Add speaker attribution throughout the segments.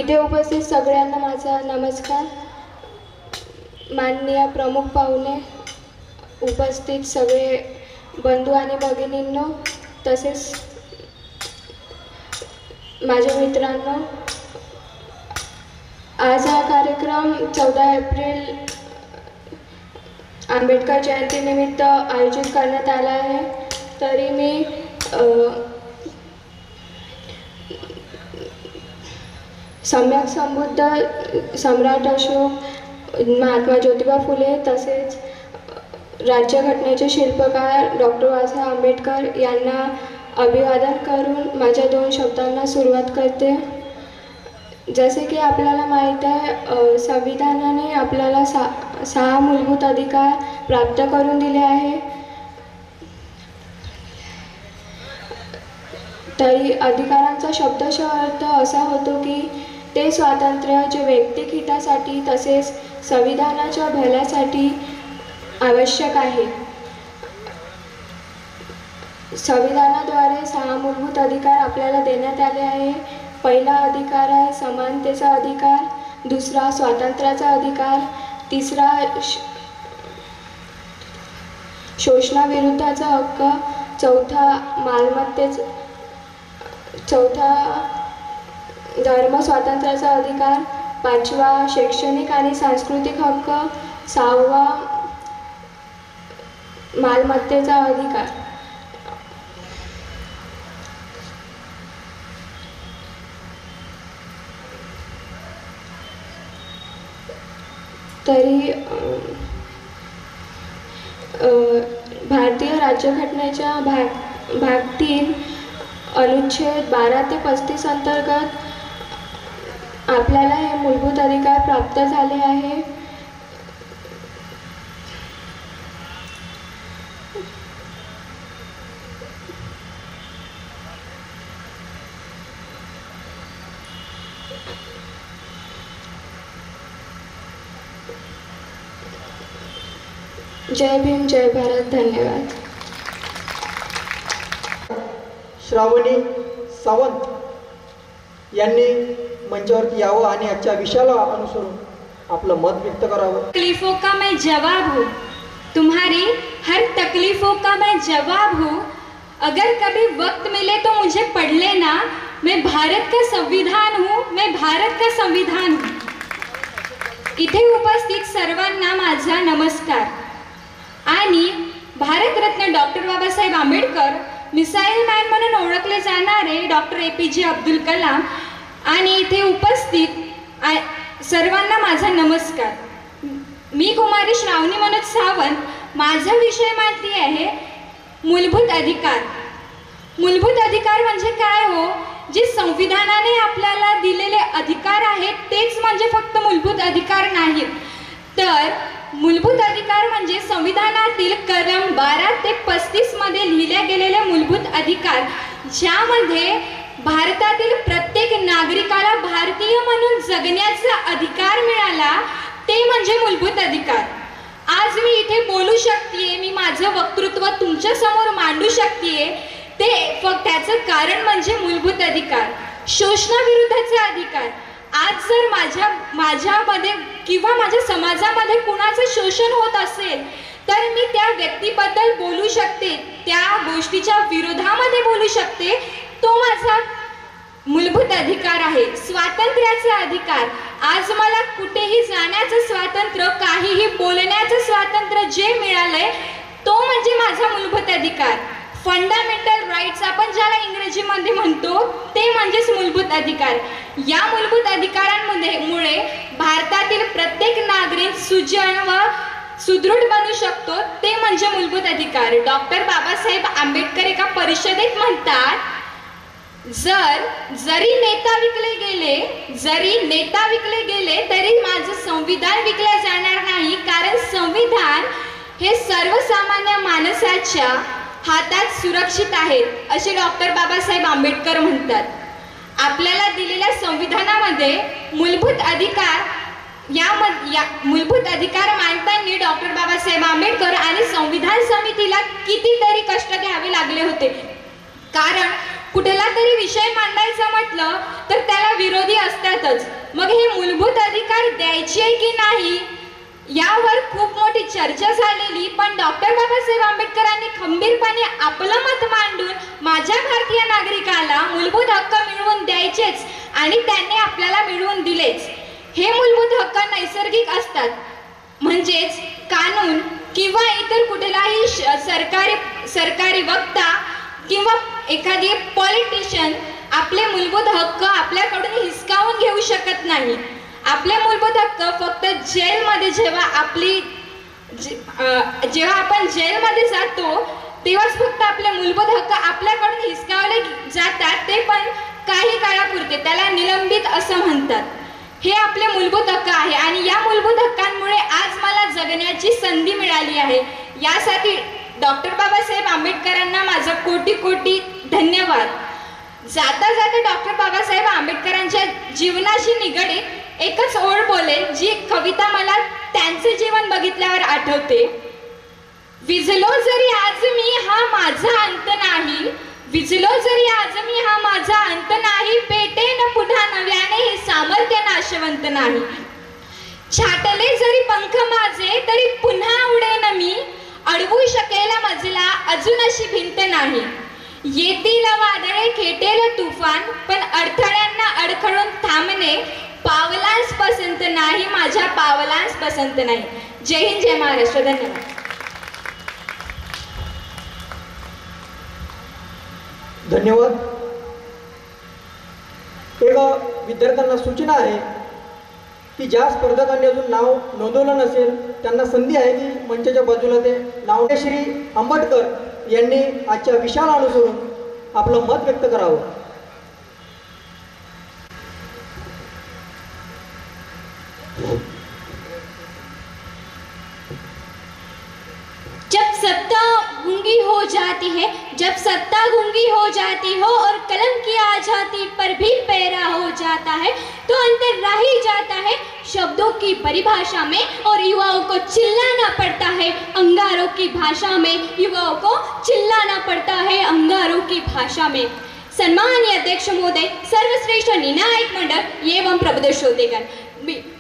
Speaker 1: इथे उपस्थित सगळ्यांना माझा नमस्कार. माननीय प्रमुख पाहुणे, उपस्थित सगळे बंधू आणि भगिनींनो, तसेच माझ्या मित्रांनो, आज हा कार्यक्रम 14 एप्रिल आंबेडकर जयंतीनिमित्त आयोजित करण्यात आला आहे. तरी मी सम्यक संबुद्ध सम्राट अशोक, महात्मा ज्योतिबा फुले तसेच राज्यघटनेचे शिल्पकार डॉक्टर बाबासाहेब आंबेडकर यांना अभिवादन करून माझ्या 2 शब्दांना सुरुवात करते. जसे की आपल्याला माहीत आहे, संविधानाने आपल्याला 6 मूलभूत अधिकार प्राप्त करून दिले आहे. तरी अधिकारांचा शब्दशः अर्थ असा होतो की ते स्वातंत्र्य जे वैयक्तिक हितासाठी तसेच संविधानाच्या भल्यासाठी आवश्यक आहे. संविधानाद्वारे 6 मूलभूत अधिकार आपल्याला देण्यात आले आहे. पहिला अधिकार आहे समानतेचा अधिकार, दुसरा स्वातंत्र्याचा अधिकार, तिसरा शोषणाविरुद्धचा हक्क, चौथा धर्म स्वातंत्र्याचा अधिकार, 5वा शैक्षणिक आणि सांस्कृतिक हक्क, 6वा मालमत्तेचा अधिकार. तरी भारतीय राज्यघटनेच्या भाग 3 अनुच्छेद 12 ते 35 अंतर्गत आपल्याला हे मूलभूत अधिकार प्राप्त झाले आहे. जय भीम, जय भारत. धन्यवाद.
Speaker 2: श्रावणी सावंत यांनी मंचावरती यावं आणि आजच्या विषयाला अनुसरून आपलं मत व्यक्त करावं.
Speaker 3: तकलीफों का मैं जवाब हूँ, तुम्हारी हर तकलीफों का मैं जवाब हूँ. अगर कभी वक्त मिले तो मुझे पढ़ लेना. मैं भारत का संविधान हूँ, मैं भारत का संविधान हूँ. इथे उपस्थित सर्वांना माझा नमस्कार. आणि Bharat Ratna doctor Babasaheb Ambedkar, missile man म्हणून ओळखले जाणारे डॉक्टर APJ अब्दुल कलाम आणि इथे उपस्थित सर्वांना माझा नमस्कार. मी कुमारी श्रावणी मनोज सावंत. माझा विषय माहिती आहे मूलभूत अधिकार. मूलभूत अधिकार म्हणजे काय हो? जे संविधानाने आपल्याला दिलेले अधिकार आहेत तेच म्हणजे फक्त मूलभूत अधिकार नाहीत. तर मूलभूत अधिकार म्हणजे संविधानातील कलम 12 ते 35 मध्ये लिहिल्या गेलेले मूलभूत अधिकार, ज्यामध्ये भारतातील प्रत्येक नागरिकाला भारतीय म्हणून जगण्याचा अधिकार मिळाला, ते म्हणजे मूलभूत अधिकार. आज मी इथे बोलू शकते, मी माझं वक्तृत्व तुमच्या समोर मांडू शकते, ते फक्त त्याचं कारण म्हणजे मूलभूत अधिकार. शोषणाविरुद्धचा अधिकार. आज जर माझ्यामध्ये किंवा माझ्या समाजामध्ये कुणाचं शोषण होत असेल तर मी त्या व्यक्तीबद्दल बोलू शकते, त्या गोष्टीच्या विरोधामध्ये बोलू शकते. तो माझा मूलभूत अधिकार आहे. स्वातंत्र्याचा अधिकार. आज मला कुठेही जाण्याचं स्वातंत्र्य, काहीही बोलण्याचं स्वातंत्र्य जे मिळालंय तो म्हणजे माझा मूलभूत अधिकार. फंडामेंटल राईट्स आपण ज्याला इंग्रजीमध्ये म्हणतो ते म्हणजेच मूलभूत अधिकार. या मूलभूत अधिकारांमुळे भारतातील प्रत्येक नागरिक सुजन व सुदृढ बनू शकतो, ते म्हणजे मूलभूत अधिकार. डॉक्टर बाबासाहेब आंबेडकर एका परिषदेत म्हणतात, जरी नेता विकले गेले तरी माझं संविधान विकलं जाणार नाही, कारण संविधान हे सर्वसामान्य माणसाच्या हातात सुरक्षित आहेत, असे डॉक्टर बाबासाहेब आंबेडकर म्हणतात. आपल्याला दिलेल्या संविधानामध्ये मूलभूत अधिकार मूलभूत अधिकार मांडताना डॉक्टर बाबासाहेब आंबेडकर आणि संविधान समितीला कितीतरी कष्ट घ्यावे लागले होते. कारण कुठला तरी विषय मांडायचा म्हटलं तर त्याला विरोधी असतातच. मग हे मूलभूत अधिकार द्यायचे की नाही यावर खूप मोठी चर्चा झालेली, पण डॉक्टर बाबासाहेब आंबेडकरांनी खंबीरपणे आपलं मत मांडून माझ्या भारतीय नागरिकाला मूलभूत हक्क मिळवून द्यायचेच आणि त्यांनी आपल्याला मिळवून दिलेच. हे मूलभूत हक्क नैसर्गिक असतात, म्हणजेच कानून किंवा इतर कुठलाही सरकारी वक्ता किंवा एखादी पॉलिटिशियन आपले मूलभूत हक्क आपल्याकडून हिसकावून घेऊ शकत नाही. आपले मूलभूत हक्क फक्त जेलमध्ये जेव्हा आपण जेलमध्ये जातो तेव्हाच फक्त आपले मूलभूत हक्क आपल्याकडून हिसकावले जातात, ते पण काही काळापुरते, त्याला निलंबित असं म्हणतात. हे आपले मूलभूत हक्क आहे आणि या मूलभूत हक्कांमुळे आज मला जगण्याची संधी मिळाली आहे. यासाठी डॉक्टर बाबासाहेब आंबेडकरांना माझा कोटी कोटी धन्यवाद. जाता जाता डॉक्टर बाबासाहेब आंबेडकरांच्या जीवनाशी निगडीत एकच ओळ बोलेल, जी कविता मला त्यांचे जीवन बघितल्यावर आठवते. विझलो जरी आज मी हा माझा अंत नाही, विझलो जरी आज मी हा माझा अंत नाही, पेटेन पुन्हा नव्याने हे सामर्थ्य नाशवंत नाही. छाटले जरी पंख माझे तरी पुन्हा उडेन मी, अडवू शकेल मजला अजून अशी भिंत नाही. येतील वादळे खेटेल तुफान, पण अडथळ्यांना अडखळून थांबणे पावलांस पसंत नाही, माझ्या पावलांस पसंत नाही. जय हिंद, जय महाराष्ट्र. धन्यवाद.
Speaker 2: धन्यवाद. एक विद्यार्थ्यांना सूचना आहे की ज्या स्पर्धकांनी अजून नाव नोंदवलं नसेल त्यांना संधी आहे की मंचाच्या बाजूला ते नाव. श्री आंबेडकर यांनी आजच्या विषयाला अनुसरून आपलं मत व्यक्त करावं.
Speaker 4: जब सत्ता गूंगी हो जाती है, जब सत्ता गूंगी हो जाती हो और कलम की आजादी पर भी पैरा हो जाता है, तो अंतर रह ही जाता है शब्दों की परिभाषा में और युवाओं को चिल्लाना पड़ता है अंगारों की भाषा में, युवाओं को चिल्लाना पड़ता है अंगारों की भाषा में. सम्मानीय अध्यक्ष महोदय, सर्वश्रेष्ठ निर्णायक मंडल एवं प्रबोधशोधेकर,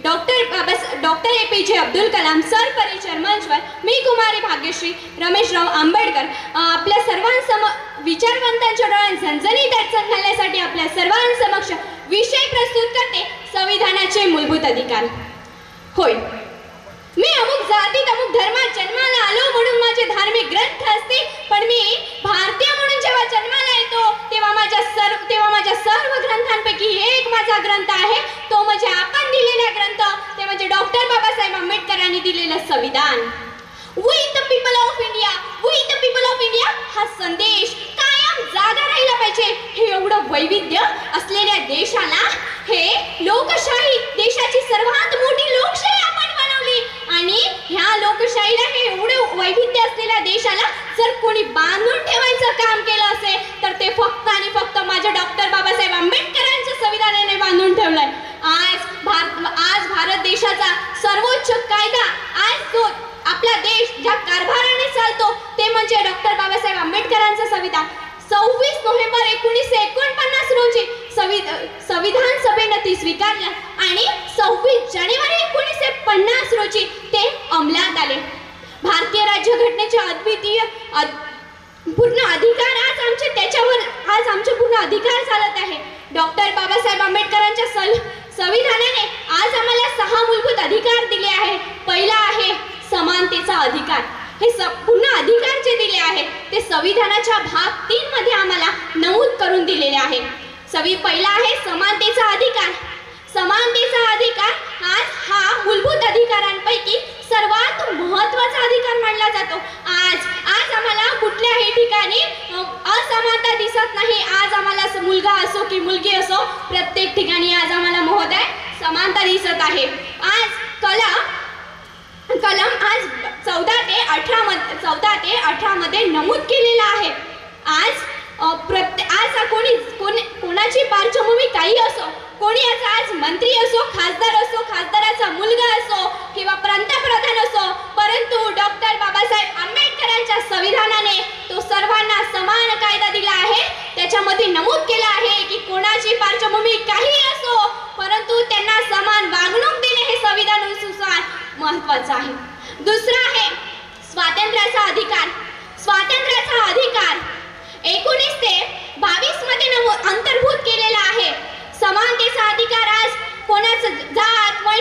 Speaker 4: doctor APJ Abdul Kalam sir परिचय मंचवर मी कुमारी भाग्यश्री रमेशराव आंबेडकर आपल्या विचारवंतांच्या डोळ्यात झणझणीत अडचण घालण्यासाठी आपल्या सर्वांसमक्ष विषय प्रस्तुत करते. संविधानाचे मूलभूत अधिकार. होय, मी अमुक जातीत अमुक धर्मात जन्माला आलो म्हणून माझे धार्मिक ग्रंथ असतील, पण मी भारतीय म्हणून जेव्हा जन्माला येतो तेव्हा माझ्या सर्व ग्रंथांपैकी एक माझा ग्रंथ आहे, तो म्हणजे आपण दिलेला ग्रंथ, ते म्हणजे डॉक्टर बाबासाहेब आंबेडकरांनी दिलेलं संविधान. We the people of India, we the people of India हा संदेश कायम जागा राहिला पाहिजे. हे एवढं वैविध्य असलेल्या देशाला, हे लोकशाही, देशाची सर्वात मोठी लोकशाही आपण बनवली आणि ह्या लोकशाहीला, हे एवढं वैविध्य असलेल्या देशाला जर कोणी बांधून ठेवायचं काम केलं असेल तर ते फक्त आणि फक्त माझ्या डॉक्टर बाबासाहेब आंबेडकरांच्या संविधानाने बांधून ठेवलंय. आज भारत देशाचा सर्वोच्च कायदा, आज जो आपला देश ज्या कारभाराने चालतो ते म्हणजे डॉक्टर बाबासाहेब आंबेडकरांचं संविधान. 26 नोव्हेंबर 1949 रोजी संविधान सभेने ती स्वीकारलं आणि 26 जानेवारी 1950 रोजी ते अंमलात आले. भारतीय राज्यघटनेचे अद्वितीय पूर्ण अधिकार आज आमचे पूर्ण अधिकार चालत आहे. डॉक्टर बाबासाहेब आंबेडकरांच्या संविधानाने आज आम्हाला 6 मूलभूत अधिकार दिले आहेत. पहिला आहे समानतेचा अधिकार. हे पूर्ण अधिकार जे दिले आहेत ते संविधानाच्या भाग 3 मध्ये आम्हाला नमूद करून दिलेले आहे. पहिला आहे समानतेचा अधिकार. समानतेचा अधिकार हा मूलभूत अधिकारांपैकी सर्वात महत्त्वाचा अधिकार मानला जातो. आज आम्हाला कुठल्याही ठिकाणी असमानता दिसत नाही. आज आम्हाला मुलगा असो की मुलगी असो, प्रत्येक ठिकाणी आज आम्हाला महोदय समानता दिसत आहे. आज कलम आज 14 ते 18 मध्ये नमूद केलेला आहे. आज कोणाची पार्श्वभूमी काही असो, कोणी आज मंत्री असो, खासदाराचा मुलगा असो किंवा पंतप्रधान असो, परंतु डॉक्टर बाबासाहेब आंबेडकरांच्या संविधानाने तो सर्वांना समान कायदा दिला आहे. त्याच्यामध्ये नमूद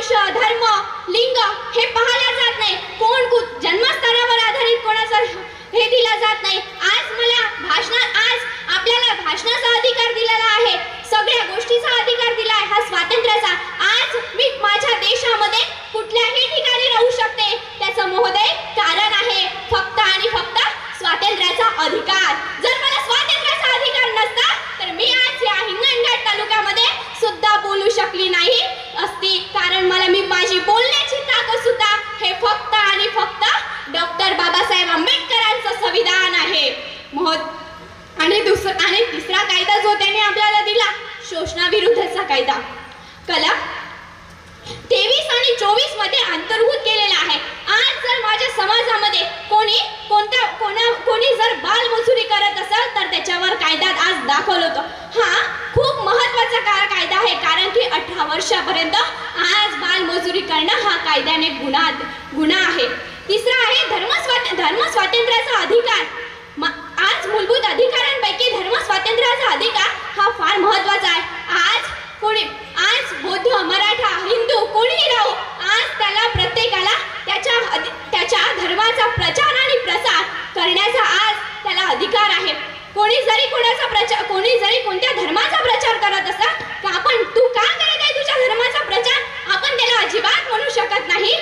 Speaker 4: वंश, धर्म, लिंग हे पाहिलं जात नाही. जन्मस्थानावर आधारित कोणाचा हे दिला जात नाही. आज आपल्याला भाषणाचा अधिकार दिलेला आहे, सगळ्या गोष्टीचा अधिकार दिला आहे, हा स्वातंत्र्याचा. आज मी माझ्या देशामध्ये कुठल्याही ठिकाणी राहू शकते. त्याचं महोदय कारण आहे फक्त आणि फक्त स्वातंत्र्याचा अधिकार. जर मला स्वातंत्र्याचा अधिकार नसता तर मी आज या हिंगणघाट तालुक्यामध्ये सुद्धा बोलू शकली नाही असती. कारण मी माझी बोलण्याची ताकद सुद्धा हे फक्त आणि फक्त डॉक्टर बाबासाहेब आंबेडकरांचं संविधान आहे. आणि तिसरा कायदा जो त्यांनी आपल्याला दिला, शोषणाविरुद्धचा कायदा, कलम 23 आणि 24 मध्ये अंतर्भूत केलेला आहे. आज जर माझ्या समाजामध्ये कोणी जर बालमजुरी करत असेल तर त्याच्यावर कायद्यात आज दाखल होतो. हा खूप महत्वाचा कायदा आहे, कारण की 18 वर्षापर्यंत आज बालमजुरी करणं हा कायद्याने गुन्हा आहे. तिसरा आहे धर्म स्वातंत्र्याचा अधिकार. आज मूलभूत अधिकारांपैकी धर्म स्वातंत्र्याचा अधिकार हा फार महत्वाचा आहे. आज बौद्ध, मराठा, हिंदू कोणीही राहो, आज त्याला प्रत्येकाला त्याच्या धर्माचा प्रचार आणि प्रसार करण्याचा आज त्याला अधिकार आहे. कोणी जरी कोणत्या धर्माचा प्रचार करत असेल तर तू का करत आहे तुझ्या धर्माचा प्रचार, आपण त्याला अजिबात म्हणू शकत नाही.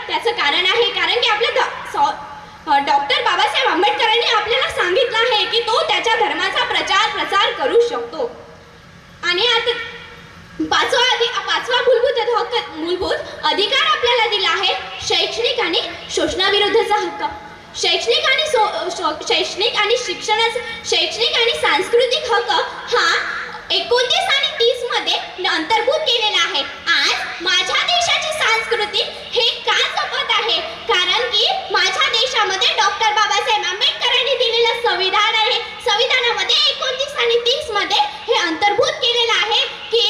Speaker 4: त्याचं कारण आहे कारण की आपल्या डॉक्टर बाबासाहेब आंबेडकरांनी आपल्याला सांगितलं आहे की तो त्याच्या धर्माचा प्रसार करू शकतो. आणि आता पाचवा मूलभूत अधिकार आपल्याला दिला आहे शैक्षणिक आणि शोषणाविरुद्धचा हक्क. शैक्षणिक आणि सांस्कृतिक हक्क हा 29 आणि 30 मध्ये अंतर्भूत केलेला आहे. आज माझ्या देशाची संस्कृती हे का जपत आहे, कारण की माझ्या देशामध्ये डॉक्टर बाबासाहेब आंबेडकरांनी दिलेलं संविधान आहे. संविधानामध्ये 29 आणि 30 मध्ये हे अंतर्भूत केलेलं आहे की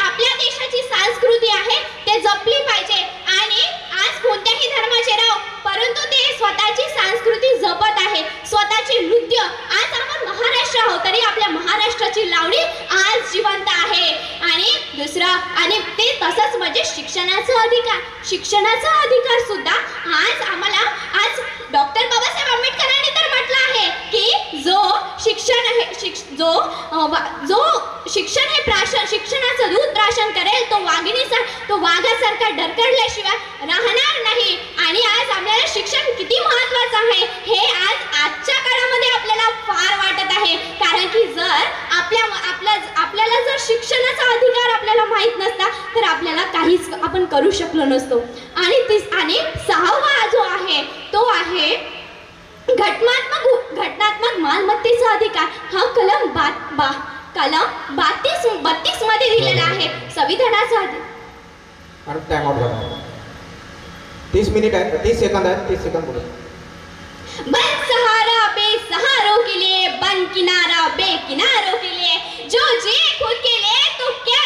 Speaker 4: आपल्या देशाची संस्कृती आहे ते जपली पाहिजे. आणि आज कोणत्याही धर्माचे राहो, परंतु ते स्वतःची संस्कृती जपत आहे, स्वतःचे नृत्य. आज आपण महाराष्ट्र आहोत तरी आपल्या महाराष्ट्राची लावणी आज जिवंत आहे. आणि ते तसंच म्हणजे शिक्षणाचा अधिकार सुद्धा आज डॉक्टर बाबासाहेब आंबेडकरांनी तर म्हटलं आहे की शिक्षणाचं दूध प्राशन करेल तो वाघासारखा डरकाळल्याशिवाय राहणार नाही. आणि आज आपल्याला शिक्षण किती महत्वाचं आहे हे आजच्या काळामध्ये आपल्याला फार वाटत आहे. कारण की जर आपल्याला जर शिक्षणाचा अधिकार आपल्याला माहित नसता तर आपल्याला काहीच आपण करू शकलो नसतो. आणि 6वा जो आहे तो आहे घटनात्मक मालमत्तेचा अधिकार. हा कलम 32 मध्ये दिलेला आहे संविधानाचा अधिकार.
Speaker 5: 30 मिनिट आहे, 30 सेकंद आहे, 30 सेकंद बोला.
Speaker 4: बन सहारा बेसहारों के लिए, बन किनारा बेकिनारों के लिए, जो जिए खुद के लिए तो क्या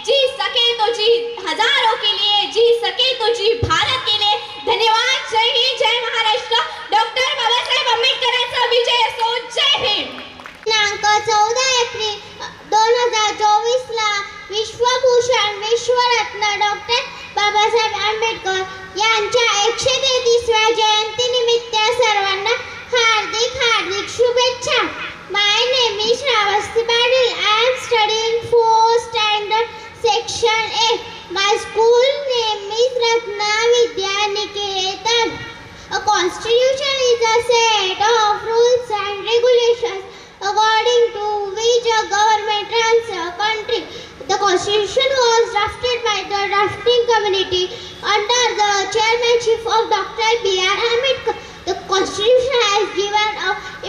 Speaker 4: जी सके तो जी हजारों के लिए, जी सके तो जी भारत के लिए. धन्यवाद. जय हिंद, जय महाराष्ट्र. डॉक्टर बाबासाहेब आंबेडकरांचा विजय असो. जय हिंद.
Speaker 6: दिनांक 14 एप्रिल 2024 ला विश्वभूषण विश्वरत्न डॉक्टर बाबासाहेब आंबेडकर यांच्या 133व्या जयंतीनिमित्त सर्वांना हार्दिक शुभेच्छा. My name is Shravasti Patil. I am studying 4th standard section A. My school name is Ratna Vidya Niketan. A constitution is a set of rules and regulations according to which a government runs a country. The constitution was drafted by the drafting committee under the chairmanship of Dr. B.R. Ambedkar. The constitution has given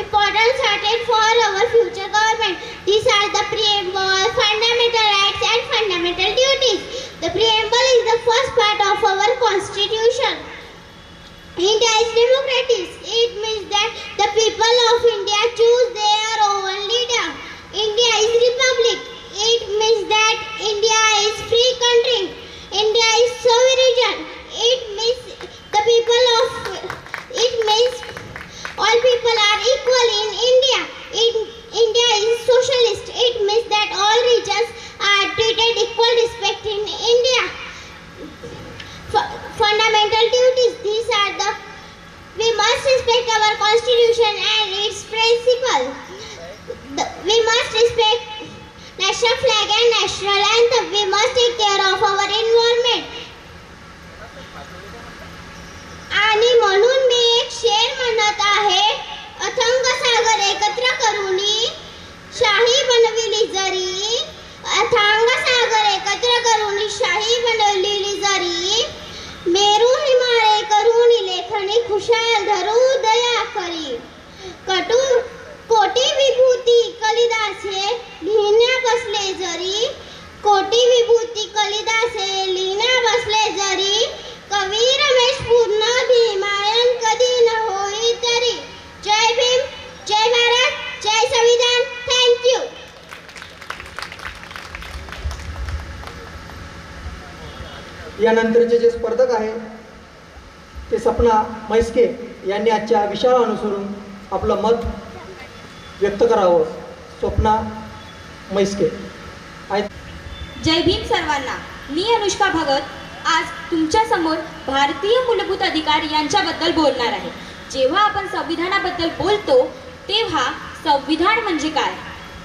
Speaker 6: importance certain for our future government. These are the preamble, fundamental rights and fundamental duties. The preamble is the first part of our constitution. India is democratic. It means that the people of India choose their own leader. India is republic. It means that India is free country. India is sovereign. It means all people are equal in India. India is socialist. It means that all regions are treated equal respect in India. Fundamental duties, these are the: we must respect our constitution and its principle. We must respect national flag and national anthem. We must take care of our environment. आणि म्हणून मी एक शेर म्हणत आहे: अथंग सागर एकत्र करूनी शाही बनविली जरी, अथांग सागर एकत्र करूनी शाही बनविली जरी, मेरू हिमालय करूनी लेखणी खुशाल धरू दया करी, कटू कोटी विभूती कलिदासे लिहिण्या बसले जरी, कोटी विभूती कलिदासे लिहिण्या बसले जरी, कवी रमेश पूर्ण भीमायन कधी न होई तरी. जय भीम, जय भारत, जय संविधान. थँक्यू.
Speaker 2: यानंतरचे जे स्पर्धक आहे ते सपना मैस्के यांनी आजच्या विषयाला अनुसरून आपलं मत व्यक्त करावं. स्वप्ना मैस्के.
Speaker 4: जय भीम सर्वांना. मी अनुष्का भगत आज तुमच्यासमोर भारतीय मूलभूत अधिकार यांच्याबद्दल बोलणार आहे. जेव्हा आपण संविधानाबद्दल बोलतो तेव्हा संविधान म्हणजे काय,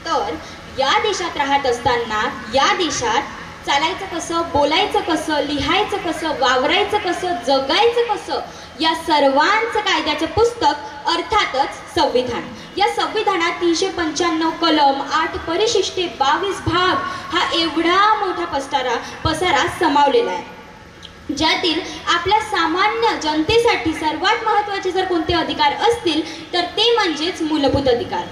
Speaker 4: तर या देशात राहत असताना या देशात चालायचं कसं, बोलायचं कसं, लिहायचं कसं, वावरायचं कसं, जगायचं कसं, या सर्वांचं कायद्याचं पुस्तक अर्थातच संविधान. या संविधानात 395 कलम, 8 परिशिष्टे, 22 भाग हा एवढा मोठा पसारा समावलेला आहे, ज्यातील आपल्या सामान्य जनतेसाठी सर्वात महत्त्वाचे जर कोणते अधिकार असतील तर ते म्हणजेच मूलभूत अधिकार.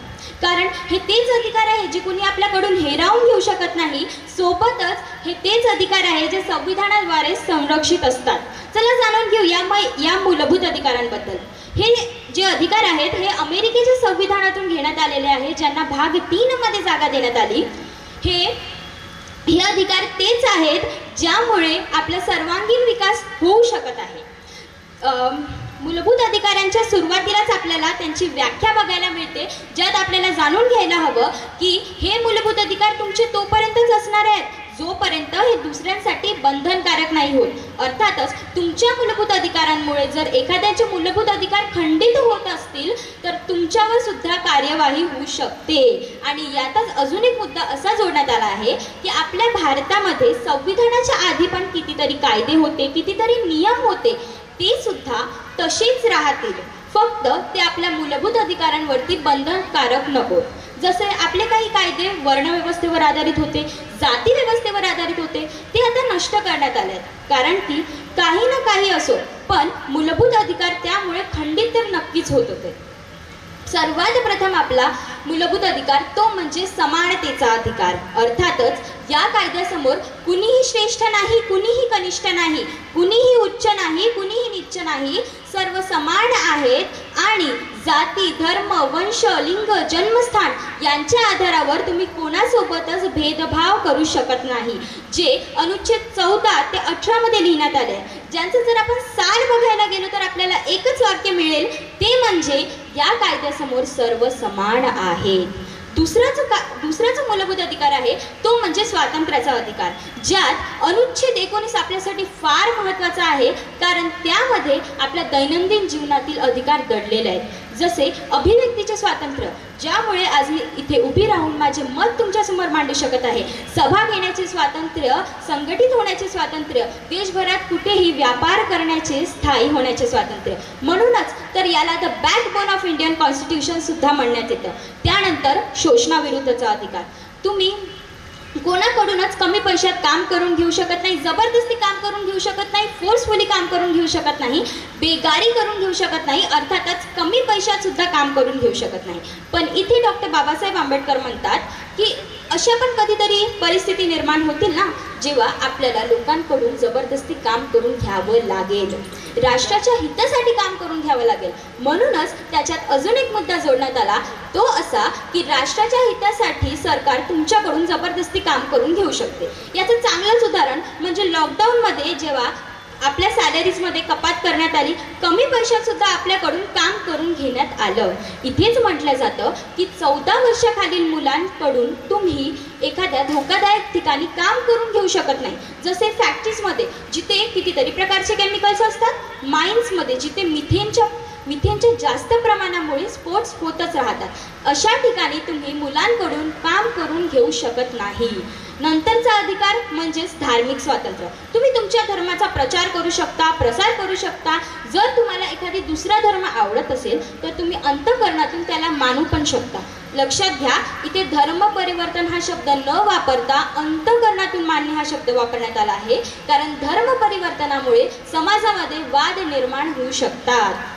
Speaker 4: कारण हे तेच अधिकार आहे जे कोणी आपल्याकडून हिरावून घेऊ शकत नाही. सोबतच हे तेच अधिकार आहे जे संविधानाद्वारे संरक्षित असतात. चला जाणून घेऊ या मूलभूत अधिकारांबद्दल. हे जे अधिकार आहेत हे अमेरिकेच्या संविधानातून घेण्यात आलेले आहे, ज्यांना भाग 3 मध्ये जागा देण्यात आली. हे अधिकार तेच आहेत ज्यामुळे आपला सर्वांगीण विकास होऊ शकत आहे. मूलभूत अधिकारांच्या सुरुवातीलाच आपल्याला त्यांची व्याख्या बघायला मिळते, ज्यात आपल्याला जाणून घ्यायला हवं की हे मूलभूत अधिकार तुमचे तोपर्यंतच असणार आहेत जोपर्यंत हे दुसऱ्यांसाठी बंधनकारक नाही होत. अर्थातच तुमच्या मूलभूत अधिकारांमुळे जर एखाद्याचे मूलभूत अधिकार खंडित होत असतील तर तुमच्यावर सुद्धा कार्यवाही होऊ शकते. आणि यातच अजून एक मुद्दा असा जोडण्यात आला आहे की आपल्या भारतामध्ये संविधानाच्या आधी पण कितीतरी कायदे होते, कितीतरी नियम होते, ते सुद्धा तसेच राहतील, फक्त ते आपल्या मूलभूत अधिकारांवरती बंधनकारक नको. जसे आपले काही कायदे वर्णव्यवस्थेवर आधारित होते, जाती व्यवस्थेवर आधारित होते, ते आता नष्ट करण्यात आले आहेत. कारण की काही ना काही असो पण मूलभूत अधिकार त्यामुळे खंडित तर नक्कीच होत होते. सर्वात प्रथम आपला मूलभूत अधिकार तो म्हणजे समानतेचा अधिकार. अर्थातच या कायद्यासमोर कुणीही श्रेष्ठ नाही, कुणीही कनिष्ठ नाही, कुणीही उच्च नाही, कुणीही नीच नाही, सर्व समान आहेत आणि जाती, धर्म, वंश, लिंग, जन्मस्थान यांच्या आधारावर तुम्ही कोणासोबतच भेदभाव करू शकत नाही, जे अनुच्छेद 14 ते 18 मध्ये लिहिण्यात आले. ज्यांचं जर आपण सार बघायला गेलो तर आपल्याला एकच वाक्य मिळेल, ते म्हणजे या कायद्यासमोर सर्व समान आहेत. दुसराचा मूलभूत अधिकार आहे तो म्हणजे स्वातंत्र्याचा अधिकार, ज्यात अनुच्छेद 19 आपल्यासाठी फार महत्त्वाचा आहे, कारण त्यामध्ये आपल्या दैनंदिन जीवनातील अधिकार दडलेले आहेत. जसे अभिव्यक्तीचे स्वातंत्र्य, ज्यामुळे आज मी इथे उभी राहून माझे मत तुमच्यासमोर मांडू शकत आहे. सभा घेण्याचे स्वातंत्र्य, संघटित होण्याचे स्वातंत्र्य, देशभरात कुठेही व्यापार करण्याचे, स्थायी होण्याचे स्वातंत्र्य. म्हणूनच तर याला the backbone of Indian constitution सुद्धा म्हणण्यात येतं. त्यानंतर शोषणाविरुद्धचा अधिकार, तुम्ही कोणाकडूनच कमी पैशात काम करून घेऊ शकत नाही, जबरदस्ती काम करून घेऊ शकत नाही, फोर्सफुली काम करून घेऊ शकत नाही, बेगारी करून घेऊ शकत नाही, अर्थातच कमी पैशात सुद्धा काम करून घेऊ शकत नाही. पण इथे डॉक्टर बाबासाहेब आंबेडकर म्हणतात की अशा पण कधीतरी परिस्थिती निर्माण होतील ना, जेव्हा आपल्याला लोकांकडून जबरदस्ती काम करून घ्यावं लागेल, राष्ट्राच्या हितासाठी काम करून घ्यावं लागेल. म्हणूनच त्याच्यात अजून एक मुद्दा जोडण्यात आला, तो असा की राष्ट्राच्या हितासाठी सरकार तुमच्याकडून जबरदस्ती काम करून घेऊ शकते. याचं चांगलंच उदाहरण म्हणजे लॉकडाऊनमध्ये जेव्हा आपल्या सॅलरीजमध्ये कपात करण्यात आली, कमी पैशात सुद्धा आपल्याकडून काम करून घेण्यात आलं. इथेच म्हटलं जातं की 14 वर्षाखालील मुलांकडून तुम्ही एखाद्या धोकादायक ठिकाणी काम करून घेऊ शकत नाही. जसे फॅक्टरीजमध्ये जिथे कितीतरी प्रकारचे केमिकल्स असतात, माइन्समध्ये जिथे मिथेनच्या जास्त प्रमाणामुळे स्फोट होतच राहतात, अशा ठिकाणी तुम्ही मुलांकडून काम करून घेऊ शकत नाही. नंतरचा अधिकार म्हणजेच धार्मिक स्वातंत्र्य. तुम्ही तुमच्या धर्माचा प्रचार करू शकता, प्रसार करू शकता. जर तुम्हाला एखादी दुसरा धर्म आवडत असेल तर तुम्ही अंतःकरणातून त्याला मानू पण शकता. लक्षात घ्या, इथे धर्म परिवर्तन हा शब्द न वापरता अंतःकरणातून मानणे हा शब्द वापरण्यात आला आहे, कारण धर्म परिवर्तनामुळे समाजामध्ये वाद निर्माण होऊ शकतात.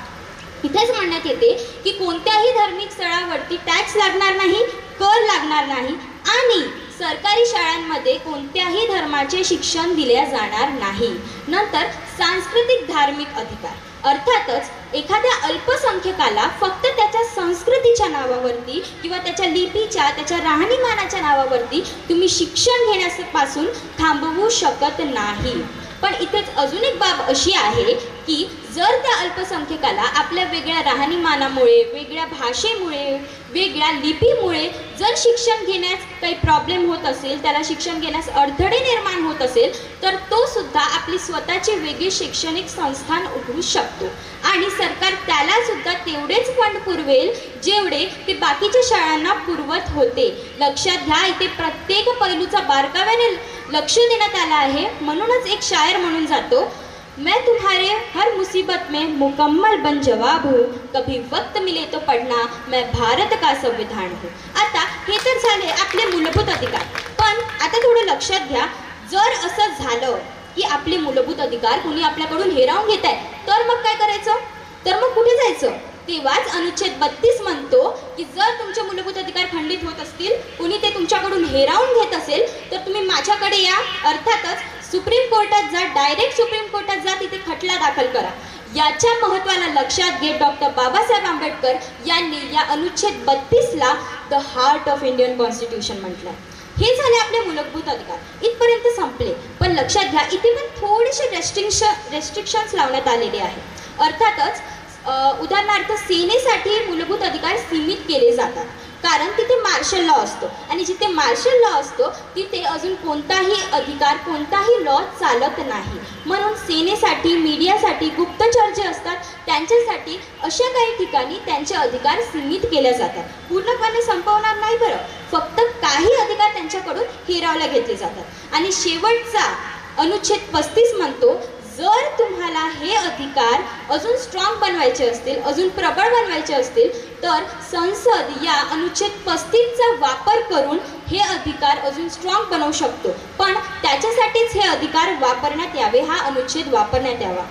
Speaker 4: इथेच म्हणण्यात येते की कोणत्याही धार्मिक स्थळावरती टॅक्स लागणार नाही, कर लागणार नाही आणि सरकारी शाळांमध्ये कोणत्याही धर्माचे शिक्षण दिले जाणार नाही. नंतर सांस्कृतिक धार्मिक अधिकार. अर्थातच एखाद्या अल्पसंख्याकाला फक्त त्याच्या संस्कृतीच्या नावावरती किंवा त्याच्या लिपीच्या, त्याच्या राहणीमानाच्या नावावरती तुम्ही शिक्षण घेण्यापासून थांबवू शकत नाही. पण इथेच अजून एक बाब अशी आहे की जर त्या अल्पसंख्याकाला आपल्या वेगळ्या राहणीमानामुळे, वेगळ्या भाषेमुळे, वेगळ्या लिपीमुळे जर शिक्षण घेण्यास काही प्रॉब्लेम होत असेल, त्याला शिक्षण घेण्यास अडथळे निर्माण होत असेल, तर तो सुद्धा आपली स्वतःची वेगळी शैक्षणिक संस्थान उघडू शकतो आणि सरकार त्याला सुद्धा तेवढेच फंड पुरवेल जेवढे ते बाकीच्या शाळांना पुरवत होते. लक्षात घ्या, इथे प्रत्येक पैलूचा बारकाव्याने लक्ष देण्यात आला आहे. म्हणूनच एक शायर म्हणून जातो, मैं तुम्हारे हर मुसीबत में मुकम्मल बन जवाब हूँ, कभी वक्त मिले तो पढ़ना, मैं भारत का संविधान हूँ. आता हे तर झाले आपले मूलभूत अधिकार, पण आता थोडं लक्षात घ्या, जर असं झालं की आपले मूलभूत अधिकार कोणी आपल्याकडून हिरावून घेत आहे, तर मग काय करायचं? तर मग कुठे जायचं? तेव्हाच अनुच्छेद 32 म्हणतो की जर तुमचे मूलभूत अधिकार खंडित होत असतील, कुणी ते तुमच्याकडून हिरावून घेत असेल, तर तुम्ही माझ्याकडे या. अर्थातच सुप्रीम कोर्टात जा, डायरेक्ट सुप्रीम कोर्टात जा, तिथे खटला दाखल करा. याच्या महत्त्वाला लक्षात घेत डॉक्टर बाबासाहेब आंबेडकर यांनी या अनुच्छेद 32ला the heart of Indian constitution म्हटलं. हे झाले आपले मूलभूत अधिकार, इथपर्यंत संपले. पण लक्षात घ्या, इथे पण थोडेसे रेस्ट्रिक्शन्स लावण्यात आलेले आहेत. अर्थातच उदाहरणार्थ सेनेसाठी मूलभूत अधिकार सीमित केले जातात, कारण तिथे मार्शल लॉ असतो आणि जिथे मार्शल लॉ असतो तिथे अजून कोणताही अधिकार, कोणताही लॉ चालत नाही. म्हणून सेनेसाठी, मीडियासाठी, गुप्तचर जे असतात त्यांच्यासाठी अशा काही ठिकाणी त्यांचे अधिकार सीमित केले जातात. पूर्णपणे संपवणार नाही बरं, फक्त काही अधिकार त्यांच्याकडून हिरावले घेतले जातात. आणि शेवटचा अनुच्छेद 35 म्हणतो, जर तुम्हाला हे अधिकार अजून स्ट्रॉंग बनवायचे असतील, अजून प्रबळ बनवायचे असतील, तर संसद या अनुच्छेद 35चा वापर करून हे अधिकार अजून स्ट्रॉंग बनवू शकतो. पण त्याच्यासाठीच हे अधिकार वापरण्यात यावे, हा अनुच्छेद वापरण्यात यावा.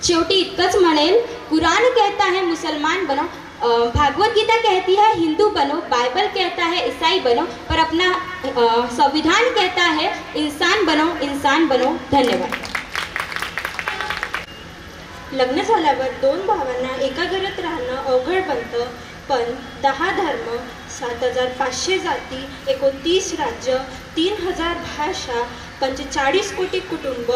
Speaker 4: शेवटी इतकंच म्हणेल, कुरान कहता है मुसलमान बनो, भागवत गीता कहती है हिंदू बनो, बाइबल कहता है ईसाई बनो, पर अपना संविधान कहता है इंसान बनो, इंसान बनो. धन्यवाद.
Speaker 7: लग्न झाल्यावर 2 भावांना एका घरात राहणं अवघड बनतं, पण 10 धर्म, 7,500 जाती, 29 राज्य, 3,000 भाषा, 45 कोटी कुटुंब,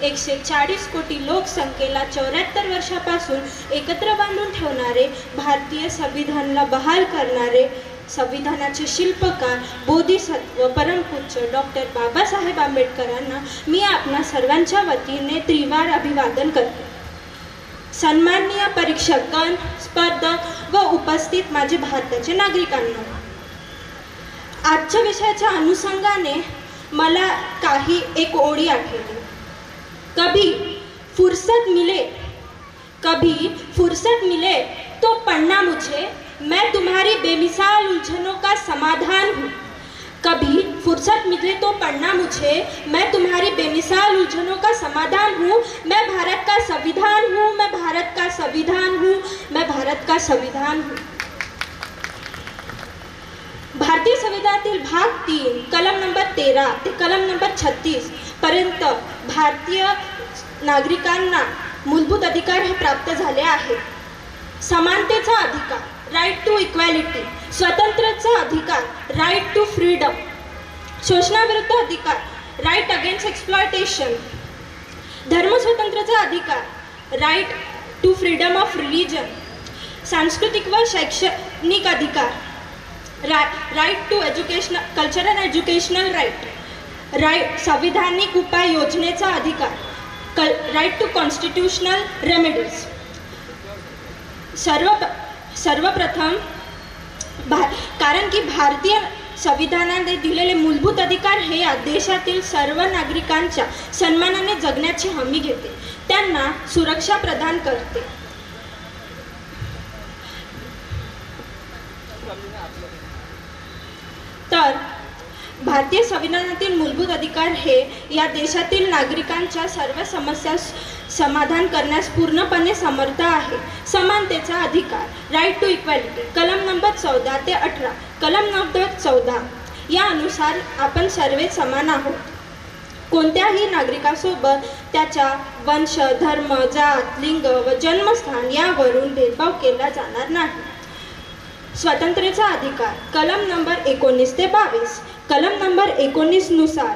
Speaker 7: 140 कोटी लोकसंख्येला 74 वर्षापासून एकत्र बांधून ठेवणारे, भारतीय संविधानाला बहाल करणारे, संविधानाचे शिल्पकार, बोधिसत्व, परमपूज्य डॉक्टर बाबासाहेब आंबेडकरांना मी आपणा सर्वांच्या वतीने त्रिवार अभिवादन करते. सन्माननीय परीक्षकगण, स्पर्धक व उपस्थित माझे भारताचे नागरिकांनो, आजच्या विषयाच्या अनुषंगाने मला एक ओळी आठवली. कभी फुर्सत मिले तो पढ़ना मुझे, मैं तुम्हारी बेमिसाल उलझनों का समाधान हूँ. कभी फुर्सत मिले तो पढ़ना मुझे, मैं तुम्हारी बेमिसाल उलझनों का समाधान हूँ. मैं भारत का संविधान हूँ, मैं भारत का संविधान हूँ, मैं भारत का संविधान हूँ. भारतीय संविधानातील भाग 3 कलम नंबर 13 ते कलम नंबर 36 पर्यंत भारतीय नागरिकांना मूलभूत अधिकार हे प्राप्त झाले आहेत. समानतेचा अधिकार, राईट टू इक्वॅलिटी, स्वतंत्रतेचा अधिकार, राईट टू फ्रीडम, शोषणाविरुद्ध अधिकार, राईट अगेन्स्ट एक्सप्लॉयटेशन, धर्मस्वातंत्र्याचा अधिकार, right to freedom of religion, सांस्कृतिक व शैक्षणिक अधिकार, right to educational cultural educational right, संविधानिक उपाय योजनेचा अधिकार, राईट टू कॉन्स्टिट्यूशनल रेमेडीज. सर्वप्रथम कारण की भारतीय संविधानाने दिलेले मूलभूत अधिकार हे या देशातील सर्व नागरिकांच्या सन्मानाने जगण्याची हमी घेते, त्यांना सुरक्षा प्रदान करते. तर भारतीय संविधानातील मूलभूत अधिकार हे या देशातील नागरिकांच्या सर्व समस्या समाधान करण्यास पूर्णपणे समर्थ आहे. समानतेचा अधिकार, राईट टू इक्वॅलिटी, कलम नंबर 14 ते 18. कलम नंबर 14 यानुसार आपण सर्व समान आहोत. कोणत्याही नागरिकासोबत त्याच्या वंश, धर्म, जात, लिंग व जन्मस्थान यावरून भेदभाव केला जाणार नाही. स्वातंत्र्याचा अधिकार, कलम नंबर 19 ते 22. कलम नंबर 19 नुसार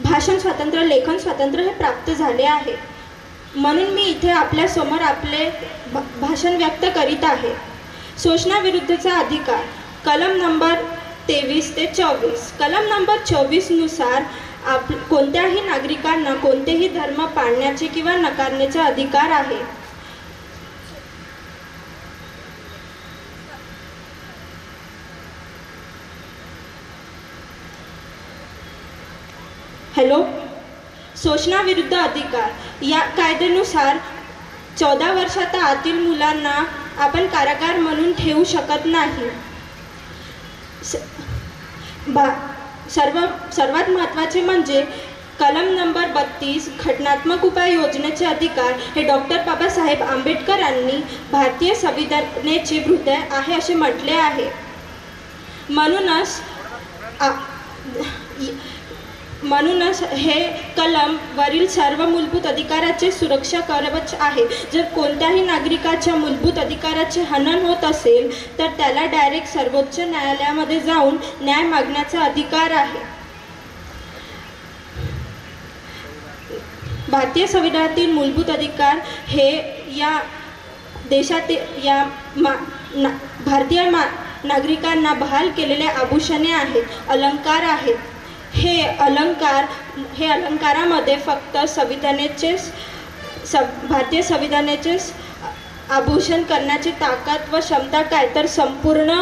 Speaker 7: भाषण स्वातंत्र्य, लेखन स्वातंत्र्य हे प्राप्त झाले आहे. म्हणून मी इथे आपल्यासमोर आपले भाषण व्यक्त करीत आहे. शोषणाविरुद्धचा अधिकार, कलम नंबर 23 ते 24. कलम नंबर 24 नुसार कोणत्याही नागरिकांना कोणतेही धर्म पाळण्याचे किंवा नकारण्याचा अधिकार आहे. शोषणाविरुद्ध अधिकार, या कायद्यानुसार 14 वर्षाच्या आतील मुलांना आपण कारागार म्हणून ठेवू शकत नाही. सर्वात महत्त्वाचे म्हणजे कलम नंबर 32 घटनात्मक उपाय योजनेचे अधिकार हे डॉक्टर बाबासाहेब आंबेडकरांनी भारतीय संविधानाचे हृदय आहे असे म्हटले आहे. म्हणूनच हे कलम वरील सर्व मूलभूत अधिकाराचे सुरक्षा कवच आहे. जर कोणत्याही नागरिकाच्या मूलभूत अधिकाराचे हनन होत असेल तर त्याला डायरेक्ट सर्वोच्च न्यायालयामध्ये जाऊन न्याय मागण्याचा अधिकार आहे. भारतीय संविधानातील मूलभूत अधिकार हे या देशातील भारतीय नागरिकांना बहाल केलेले आभूषणे आहेत, अलंकार आहेत. हे अलंकारामध्ये फक्त भारतीय संविधानाचे आभूषण करण्याची ताकद व क्षमता काय तर संपूर्ण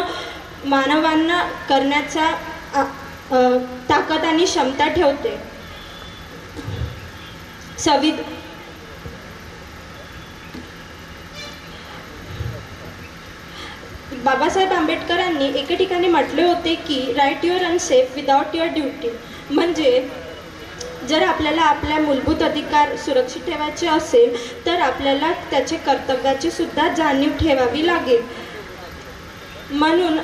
Speaker 7: मानवांना करण्याचा ताकद आणि क्षमता ठेवते. बाबासाहेब आंबेडकरांनी एके ठिकाणी म्हटले होते की right your unsafe without your duty. म्हणजे जर आपल्याला आपल्या मूलभूत अधिकार सुरक्षित ठेवायचे असेल तर आपल्याला त्याचे कर्तव्याची सुद्धा जाणीव ठेवावी लागेल. म्हणून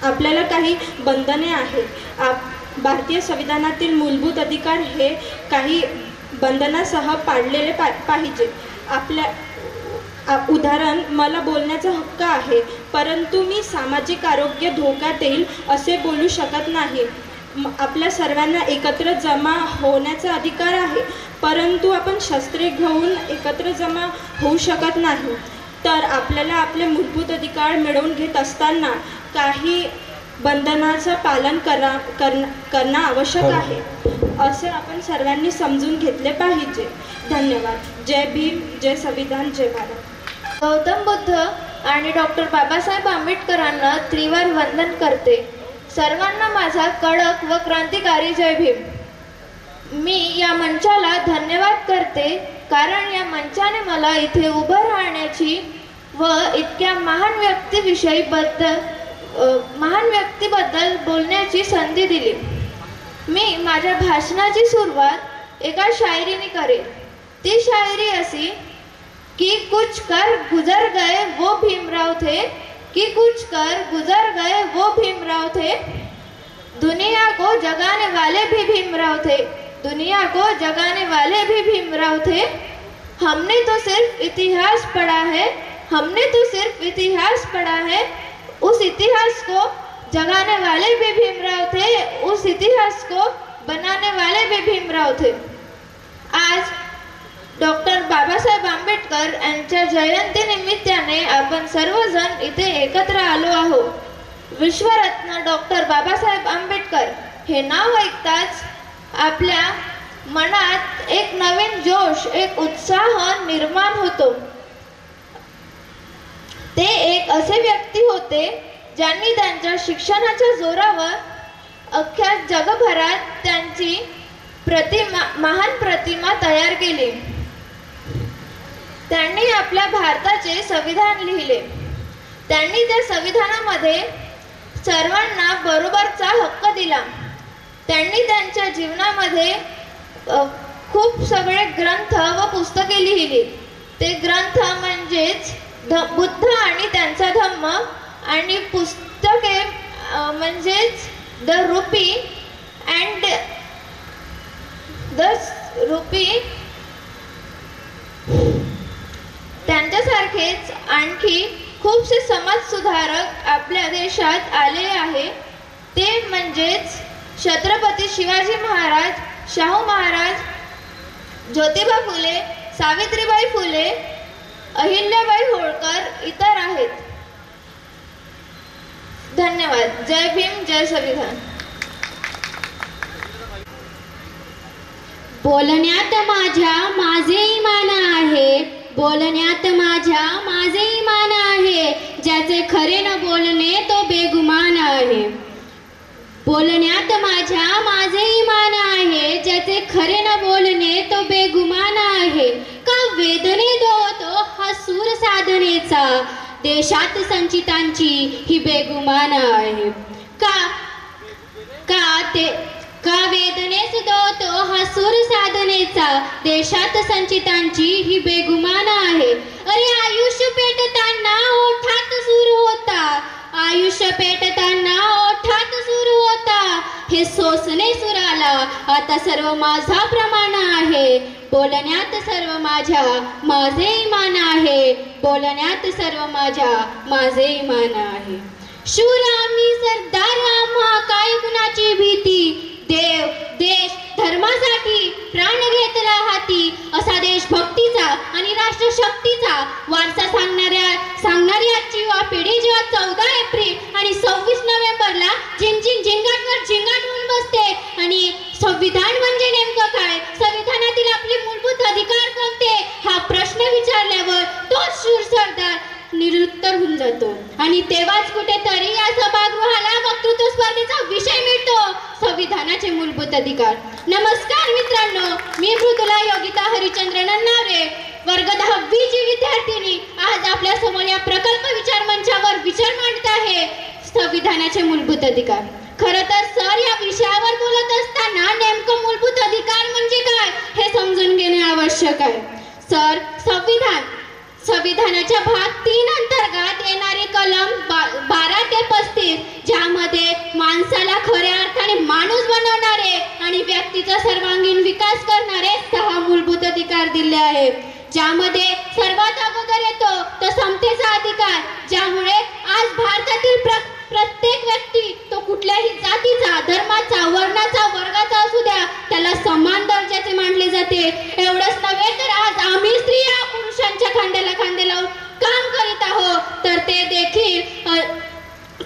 Speaker 7: आपल्याला काही बंधने आहेत. भारतीय संविधानातील मूलभूत अधिकार हे काही बंधनासह पाळलेले पाहिजे. उदाहरण, मला बोलण्याचा हक्क आहे परंतु मी सामाजिक आरोग्य धोक्यात येईल असे बोलू शकत नाही. आपल्या सर्वांना एकत्र जमा होण्याचा अधिकार आहे परंतु आपण शस्त्रे घेऊन एकत्र जमा होऊ शकत नाही. तर आपल्याला आपले मूलभूत अधिकार मिळवून घेत असताना काही बंधनाचं पालन करणं आवश्यक आहे असे आपण सर्वांनी समजून घेतले पाहिजे. धन्यवाद. जय भीम, जय संविधान, जय भारत.
Speaker 8: गौतम बुद्ध आणि डॉक्टर बाबासाहेब आंबेडकरांना त्रिवार वंदन करते. सर्वांना माझा कडक व क्रांतिकारी जय भीम. मी या मंचाला धन्यवाद करते कारण या मंचाने मला इथे उभं राहण्याची व इतक्या महान व्यक्तीबद्दल बोलण्याची संधी दिली. मी माझ्या भाषणाची सुरुवात एका शायरीने करेन. ती शायरी अशी कि कुछ कर गुजर गए वो भीमराव थे, कि कुछ कर गुजर गए वो भीमराव थे, दुनिया को जगाने वाले भी भीमराव थे, दुनिया को जगाने वाले भी भीमराव थे. हमने तो सिर्फ इतिहास पढ़ा है, हमने तो सिर्फ इतिहास पढ़ा है, उस इतिहास को जगाने वाले भी भीमराव थे, उस इतिहास को बनाने वाले भी भीमराव थे। आज डॉक्टर बाबासाहेब आंबेडकर यांच्या जयंती निमित्ताने आपण सर्वजण इथे एकत्र आलो आहोत। विश्वरत्न डॉक्टर बाबासाहेब आंबेडकर हे नाव ऐकताच आपल्या मनात एक नवीन जोश, एक उत्साह निर्माण होतो। ते एक असे व्यक्ती होते ज्यांनी त्यांच्या शिक्षणाच्या जोरावर अख्ख्या जगभरात त्यांची महान प्रतिमा तयार केली। त्यांनी आपल्या भारताचे संविधान लिहिले। त्यांनी त्या संविधानामध्ये सर्वांना बरोबरचा हक्क दिला। त्यांनी त्यांच्या जीवनामध्ये खूप सगळे ग्रंथ व पुस्तके लिहिली। ते ग्रंथ म्हणजेच बुद्ध आणि त्यांचा धम्म, आणि पुस्तके म्हणजेच the rupee and the rupee. त्यांच्यासारखेच आणखी खूपसे समाज सुधारक आपल्या देशात आले आहे। ते म्हणजेच छत्रपती शिवाजी महाराज, शाहू महाराज, ज्योतिबा फुले, सावित्रीबाई फुले, अहिल्याबाई होळकर इतर आहेत। धन्यवाद। जय भीम, जय संविधान।
Speaker 9: बोलण्यात माझ्या माझे ईमान आहे, बोलण्यात माझ्या माझे ईमान आहे, ज्याचे खरे न बोलणे तो बेगुमान आहे। बोलण्यात माझ्या माझे ईमान आहे, ज्याचे खरे न बोलणे तो बेगुमान आहे। का वेदने धोतो हा सूर साधनेचा, देशात संचितांची ही बेगुमान आहे। का वेदने सुधोतो हा सूर साधनेचा, देशात संचितांची ही बेगुमान आहे। अरे आयुष्य पेटताना ओठात सूर होता, आयुष्य पेटताना ओठात सूर होता, हे सोसणे सुराला आता सर्व माझा प्रमाण आहे। बोलण्यात सर्व माझ्या माझे ईमान आहे, बोलण्यात सर्व माझ्या माझे ईमान आहे। शूर आम्ही, सरदार आम्हा, काय कुणाची भीती, देव देश धर्मासाठी प्राण घेतला हाती, असा देशभक्तीचा आणि राष्ट्रशक्तीचा वारसा सांगणारी आजची युवा पिढी जेव्हा 14 एप्रिल आणि 26 नोव्हेंबरला झिंगाटवर झिंगाट होऊन बसते आणि संविधान म्हणजे नेमकं काय, संविधानातील आपले मूलभूत अधिकार कोणते हा प्रश्न विचारल्यावर तोच शूर सरदार निरुत्तर होऊन जातो। आणि तेव्हाच कुठेतरी या सभागृहाला वक्तृत्व स्पर्धेचा विषय मिळतो, संविधानाचे मूलभूत अधिकार। नमस्कार मित्रांनो, मी मृदुला योगिता हरिचंद्र नन्नावरे, वर्ग 10वी ची विद्यार्थिनी, आज आपल्या समोर या प्रकल्प विचार मंचावर विचार मांडत आहे, संविधानाचे मूलभूत अधिकार। खरं तर सर या विषयावर बोलत असताना नेमकं मूलभूत अधिकार म्हणजे काय हे समजून घेणे आवश्यक आहे। सर, संविधानाच्या भाग 3 अंतर्गत येणारे कलम 12 ते 35 ज्यामध्ये माणसाला खऱ्या अर्थाने माणूस बनवणारे आणि व्यक्तीचा सर्वांगीण विकास करणारे 6 मूलभूत अधिकार दिले आहेत, ज्यामध्ये सर्वात अगोदर येतो तो समतेचा अधिकार, ज्यामुळे आज भारतातील प्रत्येक व्यक्ती तो कुठल्याही जातीचा, धर्माचा, वर्णाचा, वर्गाचा असू द्या, त्याला समान दर्जाचे मानले जाते। एवढंच नव्हे तर आज आम्ही स्त्रिया पुरुषांच्या खांद्याला खांदे लावून काम करीत आहोत, तर ते देखील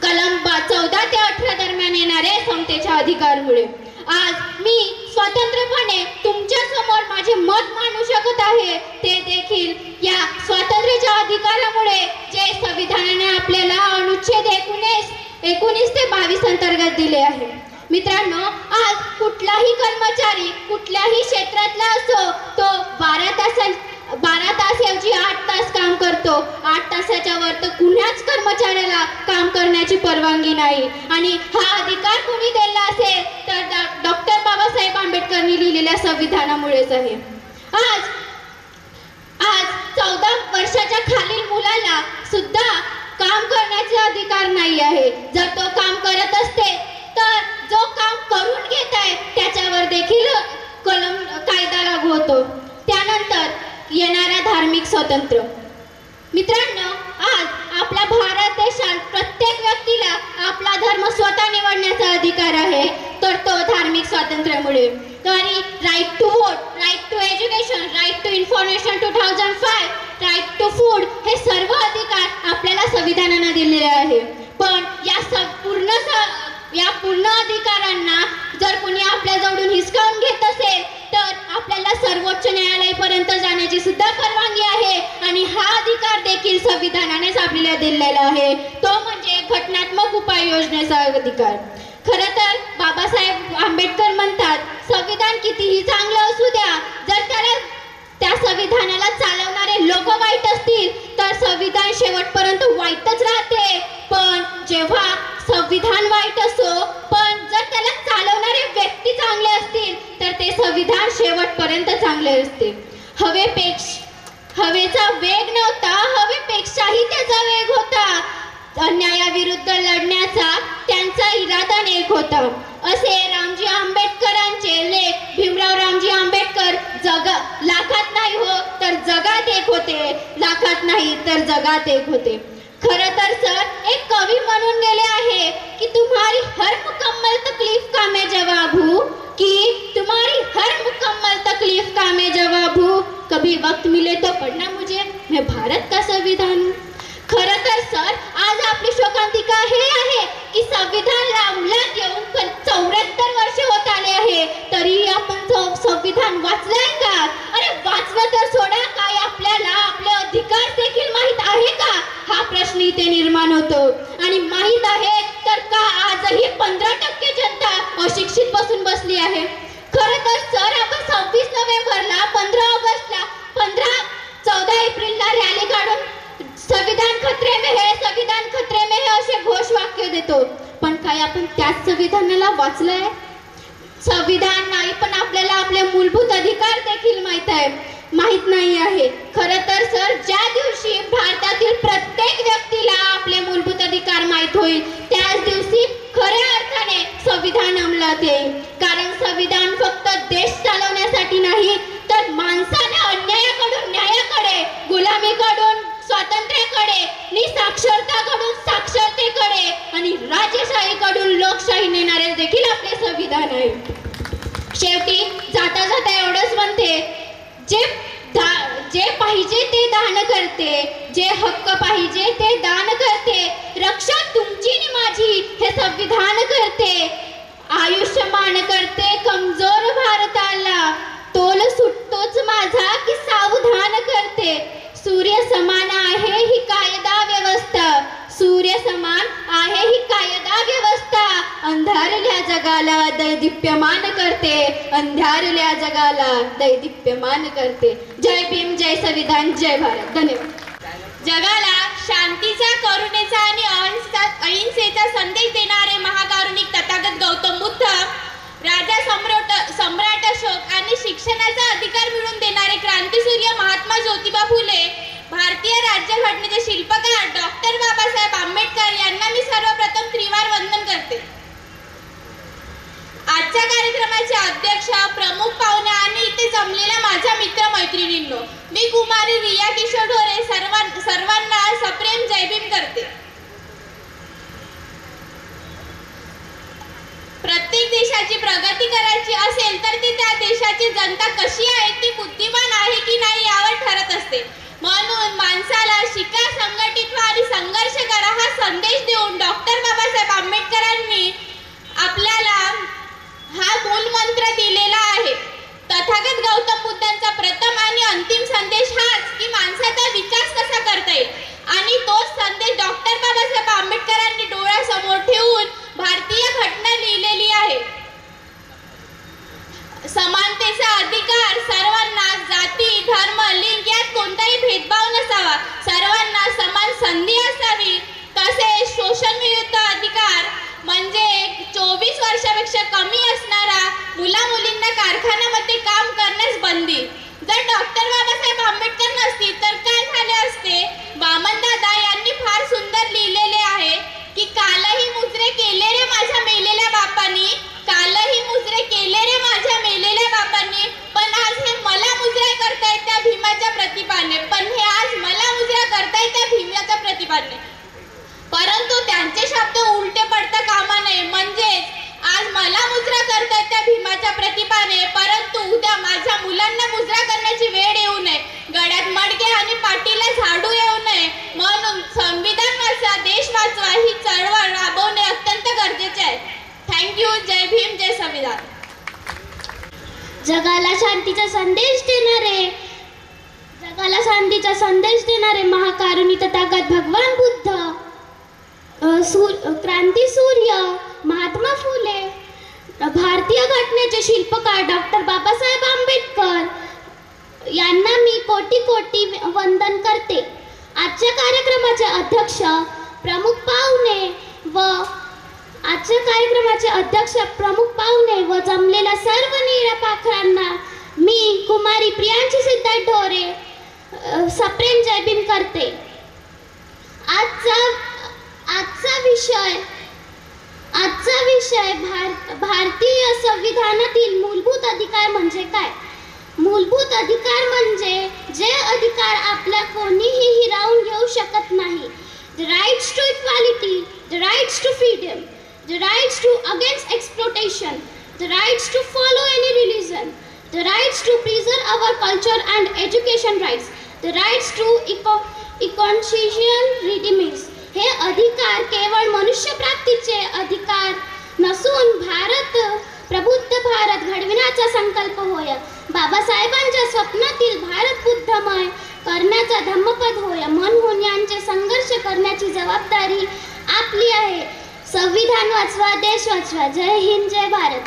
Speaker 9: कलम 14 ते 18 दरम्यान येणारे समतेच्या अधिकारमुळे। आज मी स्वतंत्रपणे तुमच्या समोर माझे मत मांडू शकत आहे, ते देखील या स्वातंत्र्याच्या अधिकारामुळे जे संविधानाने आपल्याला अनुच्छेद 19 ते 22 अंतर्गत दिले आहे। मित्रांनो, आज कुठलाही कर्मचारी कुठल्याही क्षेत्रातला असो, तो 12 तास ऐवजी 8 तास काम करतो। 8 तासाच्या वर तर कुणाच कर्मचाऱ्याला काम करण्याची परवानगी नाही, आणि हा अधिकार कोणी दिला असेल तर डॉक्टर बाबासाहेब आंबेडकरांनी लिहिलेल्या संविधानामुळेच आहे। आज 14 वर्षाच्या खालील मुलाला सुद्धा काम करण्याचा अधिकार नाही आहे। जर तो काम करत असते तर जो काम करून घेत आहे त्याच्यावर देखील कायदा लागू होतो। त्यानंतर येणारा धार्मिक स्वातंत्र्य। मित्रांनो, आज आपल्या भारत देशात प्रत्येक व्यक्तीला आपला धर्म स्वतः निवडण्याचा अधिकार आहे, तर तो धार्मिक स्वातंत्र्यामुळे संविधानानेच आपल्याला दिलेला आहे, तो म्हणजे घटनात्मक उपाययोजनेचा अधिकार. खरं तर बाबासाहेब आंबेडकर म्हणतात, संविधान कितीही चांगलं असू द्या, जर त्या संविधानाला चालवणारे लोक वाईट असतील तर संविधान शेवटपर्यंत वाईटच राहते. पण जेव्हा संविधान वाईट असो, पण जर त्याला चालवणारे व्यक्ती चांगले असतील तर ते संविधान शेवटपर्यंत चांगले असते. हवेचा वेग नव्हता, हवेपेक्षाही त्याचा वेग होता. अन्यायाविरुद्ध लढण्याचा त्यांचा इरादा नेक होता. असे रामजी आंबेडकरांचे लेख. भीमराव रामजी आंबेडकर लाखात नाही हो तर जगात एक होते, लाखात नाही तर जगात एक होते. खरं तर सर एक कवी म्हणून गेले आहे की तुम्हारी हर मुकम्मल तकलीफ का मैं जवाब हूँ, कि तुम्हारी हर मुकम्मल तकलीफ का मैं जवाब हूँ, कभी वक्त मिले तो पढ़ना मुझे, मैं भारत का संविधान हूँ. खरं तर सर आज आपली शोकांतिका हे आहे की संविधानला अंमलात येऊन 74 वर्षे होत आले आहे, तरी आपण संविधान वाचलंय का? अरे वाचलं तर सोडा, काय आपल्याला आपले अधिकार देखील माहित आहे का, हा प्रश्न इथे निर्माण होतो. आणि माहित आहे तर का आजही 15% जनता अशिक्षित बसून बसली आहे. खरं तर सर आपण 26 नोव्हेंबरला, 15 ऑगस्टला, 14 एप्रिलला रॅली काढून संविधान खतरे में है, संविधान खतरे में है असे घोषवाक्य देतो. पण काय आपण त्याच संविधानाला वाचलंय? संविधान नाही, पण आपल्याला आपले मूलभूत अधिकार देखील माहित नाही आहे. खरं तर सर ज्या दिवशी भारतातील प्रत्येक व्यक्तीला आपले मूलभूत अधिकार माहित होईल त्याच दिवशी खऱ्या अर्थाने संविधान अंमलात येईल. कारण संविधान फक्त देश चालवण्यासाठी नाही तर माणसाने अन्यायाकडून न्यायाकडे, गुलामीकडून स्वातंत्र्याकडे, निसाक्षरताकडून साक्षरतेकडे आणि राजेशाहीकडून लोकशाही नेणारे देखील आपले संविधान आहे. शेवटी जाता जाता एवढंच म्हणते, जे पाहिजे ते दान करते, जे हक्क पाहिजे ते दान करते, रक्षा तुमची आणि माझी हे संविधान करते, आयुष्यमान करते कमजोर भारताला, तोल सुटतोच माझा की सावधान करते, सूर्य समान आहे ही कायदा व्यवस्था, सूर्य समान आहे ही कायदा व्यवस्था, अंधारल्या जगाला दैदिप्यमान करते, अंधारल्या जगाला दैदिप्यमान करते. जय भीम, जय संविधान, जय भारत. धन्यवाद.
Speaker 4: जगाला शांतीचा, करुणेचा आणि अहिंसेचा संदेश देणारे महाकारुणिक तथागत गौतम बुद्ध, राजा सम्राट अशोक आणि शिक्षणाचा अधिकार मिळवून देणारे क्रांतीसूर्य महात्मा ज्योतिबा फुले, भारतीय राज्यघटनेचे शिल्पकार डॉक्टर बाबासाहेब आंबेडकर यांना मी सर्वप्रथम त्रिवार वंदन करते. आजच्या कार्यक्रमाचे अध्यक्ष, प्रमुख पाहुणे आणि इथे जमलेल्या माझ्या मित्र मैत्रिणींनो, मी कुमारी रिया किशोर ढोरे सर्वांना सप्रेम जय भीम करते. प्रत्येक देशाची प्रगती करायची असेल तर ती त्या देशाची जनता कशी आहे, ती बुद्धिमान आहे की नाही यावर ठरत असते. म्हणून माणसाला शिका, संघटित व्हा आणि संघर्ष करा हा संदेश देऊन डॉक्टर बाबासाहेब आंबेडकरांनी आपल्याला हा मूलमंत्र दिलेला आहे. तथागत गौतम बुद्धांचा प्रथम आणि अंतिम संदेश हाच की माणसाचा विकास कसा करता येईल आणि तोच संदेश डॉक्टर बाबासाहेब आंबेडकरांनी डोळ्यासमोर ठेवून भारतीय घटना लिहिलेली आहे. समानतेचा अधिकार सर्वांना, जाती, धर्म, लिंग यात कोणताही भेदभाव नसावा, सर्वांना समान संधी असावी. तसेच शोषणविरुद्ध अधिकार म्हणजे 24 वर्षापेक्षा कमी असणारा मुला-मुलींना कारखान्यामध्ये काम करण्यास बंदी. जर डॉक्टर बाबासाहेब आंबेडकर नसतील तर काय झाले असते? वामनदादा यांनी फार सुंदर लिहिलेले आहे की कालही मुजरे केले रे माझ्या मेलेल्या बापांनी, कालही मुजरे केले रे माझ्या मेलेल्या बापांनी, पण आज हे मला मुजऱ्या करतायत त्या भीमाच्या प्रतिभाने, पण हे आज मला मुजऱ्या करतायत त्या भीमाच्या प्रतिभाने. परंतु त्यांचे शब्द उलटे पडता कामा नये. म्हणजेच आज मला मुजरा करतायत त्या भीमाच्या प्रतिभाने, परंतु उद्या माझ्या मुलांना मुजरा करण्याची वेळ येऊ नये, गळ्यात मडके आणि पाठीला झाडू येऊ नये. म्हणून संविधान वाचवा, देश वाचवा ही चळवळ राबवणे अत्यंत गरजेचे आहे. थँक्यू. जय भीम, जय संविधान.
Speaker 6: जगाला शांतीचा संदेश देणारे, मला शांतीचा संदेश देणारे महाकारुणी तथागत भगवान बुद्ध, क्रांती सूर्य महात्मा फुले, भारतीय घटनेचे शिल्पकार डॉक्टर बाबासाहेब आंबेडकर यांना मी कोटी कोटी वंदन करते. आजच्या कार्यक्रमाचे अध्यक्ष प्रमुख पाहुणे व जमलेल्या सर्व निरापाखरांना मी कुमारी प्रियांशी सिद्धार्थ ढोरे सप्रेम जय भीम करते. आजचा विषय भारतीय संविधानातील मूलभूत अधिकार म्हणजे काय. मूलभूत अधिकार म्हणजे जे अधिकार आपल्या कोणीही हिरावून घेऊ शकत नाही. The rights to equality, the rights to freedom, the rights to against exploitation, the rights to follow any religion, the rights to preserve our culture and education rights, the rights to equal redeemings. हे अधिकार केवळ मनुष्य प्राप्तीचे अधिकार नसून प्रबुद्ध भारत घडविण्याचा संकल्प होय. बाबासाहेबांच्या स्वप्नातील भारत बुद्धमय करण्याचा धम्मपद होय. म्हणून यांचे संघर्ष करण्याची जबाबदारी आपली आहे. संविधान वाचवा, देश वाचवा. जय हिंद, जय भारत.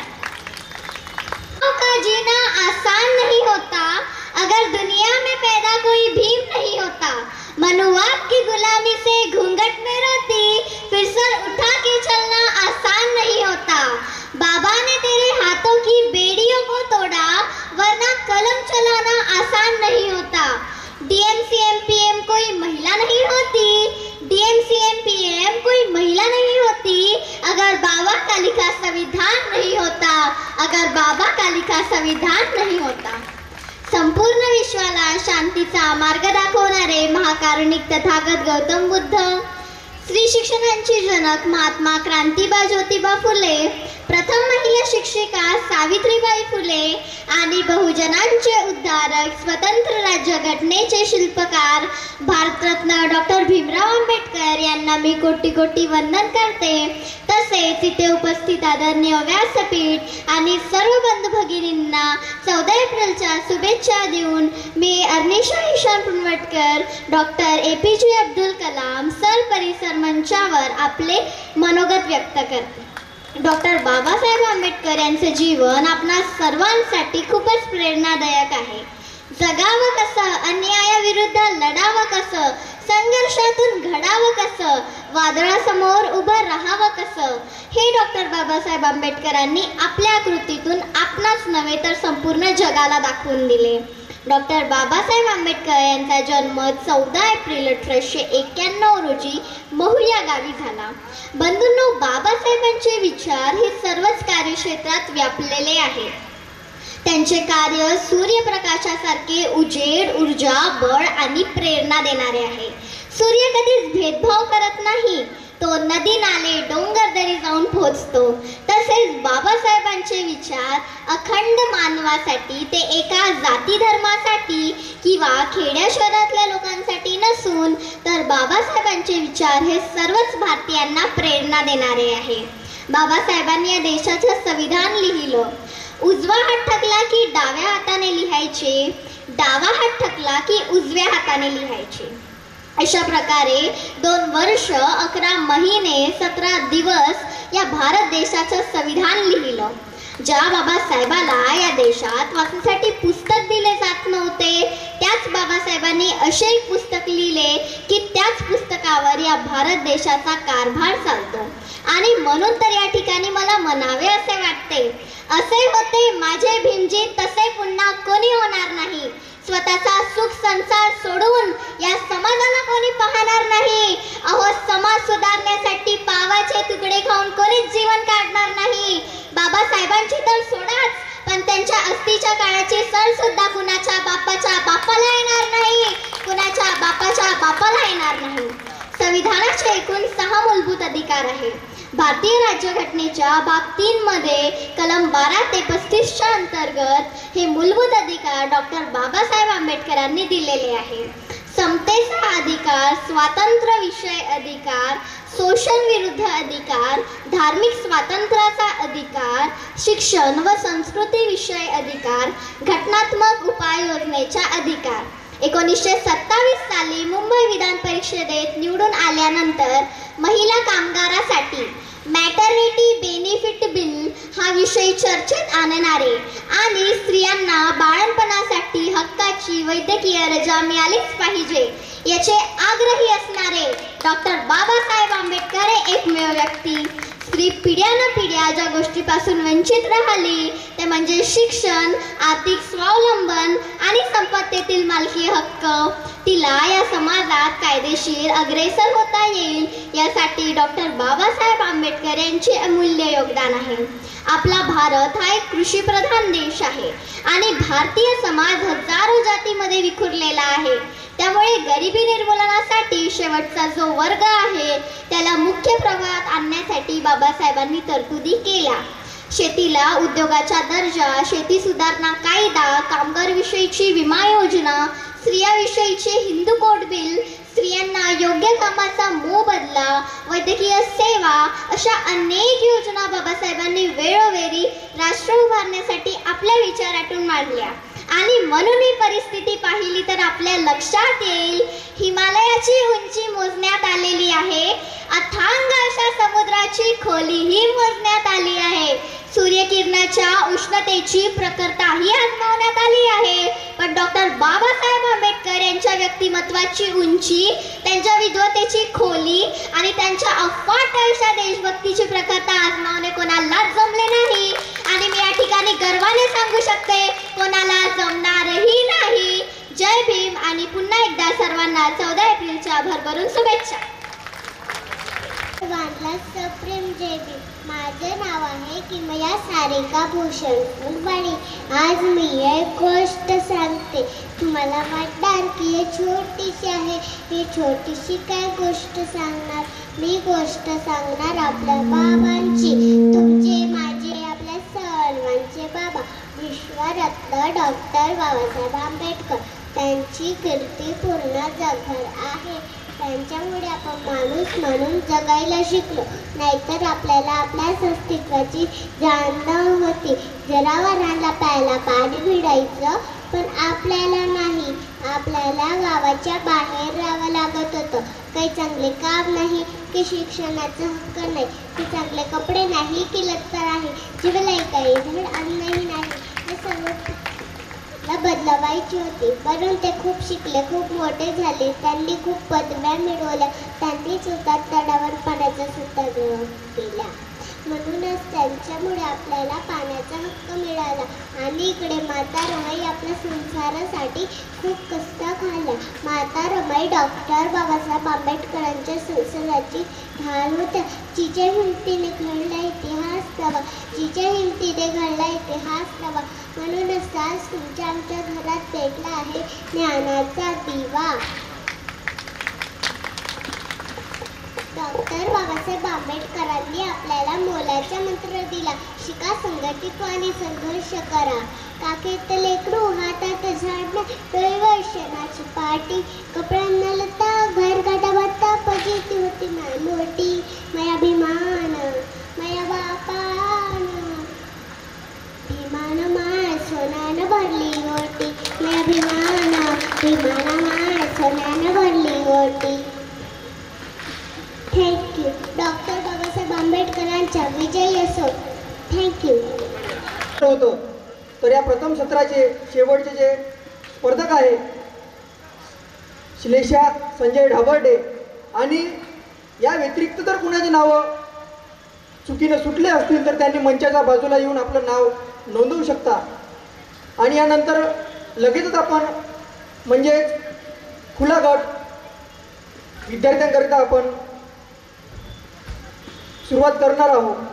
Speaker 10: का जीना आसान नहीं होता अगर दुनिया में पैदा कोई भीम नहीं होता. मनुवाद की गुलामी से घूंघट में रहती फिर सर उठा के चलना आसान नहीं होता. बाबा ने तेरे हाथों की बेड़ियों को तोड़ा वरना कलम चलाना आसान नहीं होता. डीएमसीएम कोई महिला नहीं होती. डीएमसीएम कोई महिला नहीं होती अगर बाबा का लिखा संविधान नहीं होता. अगर बाबा का लिखा संविधान नहीं होता. संपूर्ण विश्वाला शांतीचा मार्ग दाखवणारे महाकारुणिक तथागत गौतम बुद्ध, स्त्री शिक्षणांची जनक महात्मा क्रांतीबा ज्योतिबा फुले, प्रथम महिला शिक्षिका सावित्रीबाई फुले आणि बहुजनांचे उद्धारक स्वतंत्र राज्य घटनेचे शिल्पकार भारतरत्न डॉक्टर भीमराव आंबेडकर यांना मी कोटी कोटी वंदन करते. तसेच इथे उपस्थित आदरणीय व्यासपीठ आणि सर्व बंधू भगिनींना 14 एप्रिलच्या शुभेच्छा देऊन मी Arnisha Ishan Punwatkar, doctor APJ Abdul Kalam sir परिसर मंचावर आपले मनोगत व्यक्त करते. डॉक्टर बाबासाहेब आंबेडकर यांचे जीवन आपणा सर्वांसाठी खूपच प्रेरणादायक आहे. जगावं कसं, अन्यायाविरुद्ध लढावं कसं, संघर्षातून घडावं कसं, वादळासमोर उभं राहावं कसं, हे डॉक्टर बाबासाहेब आंबेडकरांनी आपल्या कृतीतून आपणाच नव्हे तर संपूर्ण जगाला दाखवून दिले. डॉक्टर बाबासाहेब आंबेडकर यांचा जन्म 14 एप्रिल 1891 रोजी महू या गावी झाला. बंधूंनो, बाबासाहेबांचे विचार हे सर्वच कार्यक्षेत्रात व्यापलेले आहेत. त्यांचे कार्य सूर्यप्रकाशासारखे उजेड, ऊर्जा, बळ आणि प्रेरणा देणारे आहे. सूर्य कधीच भेदभाव करत नाही. तो नदी, नाले, डोंगर दरी जाऊन पोहोचतो. तसेच बाबासाहेबांचे विचार अखंड मानवासाठी, ते एका जाती धर्मासाठी किंवा खेड्या शहरातल्या लोकांसाठी नसून तर बाबासाहेबांचे विचार हे सर्वच भारतीयांना प्रेरणा देणारे आहे. बाबासाहेबांनी या देशाचं संविधान लिहिलं. उजवा हात ठकला की डाव्या हाताने लिहायचे, डावा हात ठकला की उजव्या हाताने लिहायचे. अशा प्रकारे 2 वर्ष 11 महिने 17 दिवस या भारत देशाचं संविधान लिहिलं. ज्या बाबासाहेबाला या देशात वाचण्यासाठी पुस्तक दिले जात नव्हते, त्याच बाबासाहेबांनी असे एक पुस्तक लिहिले की त्याच पुस्तकावर या भारत देशाचा कारभार चालतो. आणि म्हणून तर या ठिकाणी मला म्हणावे असे वाटते, असे होते माझे भीमजी, तसे पुन्हा कोणी होणार नाही. स्वतःचा सुख संसार सोडून या समाजाला कोणी पाहणार नाही. अहो, समाज सुधारण्यासाठी पावाचे तुकडे खाऊन कोणीच जीवन काढणार नाही. बाबासाहेबांची तर सोडाच, पण त्यांच्या अस्तीच्या काळाची सण सुद्धा कुणाच्या बापाच्या बापाला येणार नाही, कुणाच्या बापाच्या बापाला येणार नाही. संविधानाचे एकूण 6 मूलभूत अधिकार आहेत. भारतीय राज्यघटनेच्या भाग 3 मध्ये कलम 12 ते 35च्या अंतर्गत हे मूलभूत अधिकार डॉक्टर बाबासाहेब आंबेडकरांनी दिलेले आहे. समतेचा अधिकार, स्वातंत्र्य विषय अधिकार, शोषण विरुद्ध अधिकार, धार्मिक स्वातंत्र्याचा अधिकार, शिक्षण व संस्कृती विषय अधिकार, घटनात्मक उपाययोजनेचा अधिकार.
Speaker 6: 1927 साली मुंबई विधान परिषदेत निवडून आल्यानंतर महिला कामगारासाठी मॅटर्निटी बेनिफिट बिल हा विषय चर्चेत आणणारे आणि स्त्रियांना बाळंतपणासाठी हक्काची वैद्यकीय रजा मिळालीच पाहिजे याचे आग्रही असणारे डॉक्टर बाबासाहेब आंबेडकर हे एकमेव व्यक्ती. स्त्री पिढ्यानपिढ्या ज्या गोष्टीपासून वंचित राहिली ते म्हणजे शिक्षण, आर्थिक स्वावलंबन आणि संपत्तीतील मालकी हक्क. तिला या समाजात कायदेशीर अग्रेसर होता येईल यासाठी डॉक्टर बाबासाहेब आंबेडकर यांचे अमूल्य योगदान आहे. आपला भारत हा एक कृषीप्रधान देश आहे आणि भारतीय समाज हजारो जातीमध्ये विखुरलेला आहे. त्यामुळे गरिबी निर्मूलनासाठी शेवटचा जो वर्ग आहे त्याला मुख्य प्रवाहात आणण्यासाठी बाबासाहेबांनी तरतुदी केल्या. शेतीला उद्योगाचा दर्जा, शेती सुधारणा कायदा, कामगारविषयीची विमा योजना, स्त्रियांविषयीचे हिंदू कोड बिल, स्त्रियांना योग्य कामाचा मोबदला, वैद्यकीय सेवा अशा अनेक योजना बाबासाहेबांनी वेळोवेळी राष्ट्र उभारण्यासाठी आपल्या विचारातून मांडल्या. आणि म्हणून ही परिस्थिती पाहिली तर आपल्या लक्षात येईल हिमालयाची उंची मोजण्यात आलेली आहे, अथांग अशा समुद्राची खोलीही मोजण्यात आली आहे, सूर्यकिरणाच्या उष्णतेची प्रखरताही आजमावण्यात आली आहे. पण डॉक्टर बाबासाहेब आंबेडकर यांच्या व्यक्तिमत्वाची उंची, त्यांच्या विद्वतेची खोली आणि त्यांच्या अफाट अशा देशभक्तीची प्रखरता आजमावणे कोणालाच जमले नाही आणि मी या ठिकाणी गर्वाने सांगू शकते कोणाला जमणारही नाही. जय भीम आणि पुन्हा एकदा सर्वांना 14 एप्रिलच्या भरभरून शुभेच्छा.
Speaker 10: सप्रेम जय भीम. माझे नाव आहे किमया सारिका भूषण फुलवाणी. आज मी एक गोष्ट सांगते. तुम्हाला वाटणार की हे छोटीशी आहे, ही छोटीशी काय गोष्ट सांगणार. मी गोष्ट सांगणार आपल्या बाबांची, तुमचे माझे आपल्या सर्वांचे बाबा विश्वरत्न डॉक्टर बाबासाहेब आंबेडकर. त्यांची कीर्ती पूर्ण जगभर आहे. त्यांच्यामुळे आपण माणूस म्हणून जगायला शिकलो, नाहीतर आपल्याला आपल्याच अस्तित्वाची जाण होती. जनावरांना प्यायला पाणी मिळायचं पण आपल्याला नाही. आपल्याला गावाच्या बाहेर राहावं लागत होतं. काही चांगले काम नाही की शिक्षणाचा हक्क नाही, की चांगले कपडे नाही की लत्तर आहे, जीवनाही काही धड अन्नही नाही. हे सर्व बदलवायची होती. म्हणून ते खूप शिकले, खूप मोठे झाले, त्यांनी खूप पदव्या मिळवल्या, त्यांनी सुद्धा तडावर पाण्याचा सुद्धा केला. म्हणूनच त्यांच्यामुळे आपल्याला पाण्याचा हक्क मिळाला. आणि इकडे माता रमाई आपल्या संसारासाठी खूप कष्ट खाल्ल्या. माता रमाई डॉक्टर बाबासाहेब आंबेडकरांच्या संसाराची ढाल होत्या. जिच्या हिमतीने घडला इतिहास नवा, जिच्या हिमतीने घडला इतिहास नवा. म्हणूनच आज तुमच्या आमच्या घरात पेटला आहे ज्ञानाचा दिवा. डॉक्टर बाबासाहेब आंबेडकरांनी आपल्याला मोलाचा मंत्र दिला. शिका, संघटित आणि संघर्ष करा. काखेत लेकरू, हातात झाड, डोळ्यावर शेणाची पाटी, कपड्यांना लता, घर गाठाबाता, पजिती होती मोठी. माया भीमान, माया बापान, भीमान माय सोन्यानं भरली ओटी. माया भीमान, भीमान माय सोन्यानं भरली ओटी. थँक्यू. डॉक्टर बाबासाहेब आंबेडकरांचा विजय असो. थँक्यू.
Speaker 2: होतं तर या प्रथम सत्राचे शेवटचे जे स्पर्धक आहे श्लेषा संजय ढाबर्डे, आणि या व्यतिरिक्त जर कुणाची नावं चुकीनं सुटले असतील तर त्यांनी मंचाच्या बाजूला येऊन आपलं नाव नोंदवू शकता. आणि यानंतर लगेचच आपण म्हणजेच खुला गट विद्यार्थ्यांकरिता आपण सुरुवात करणार आहोत.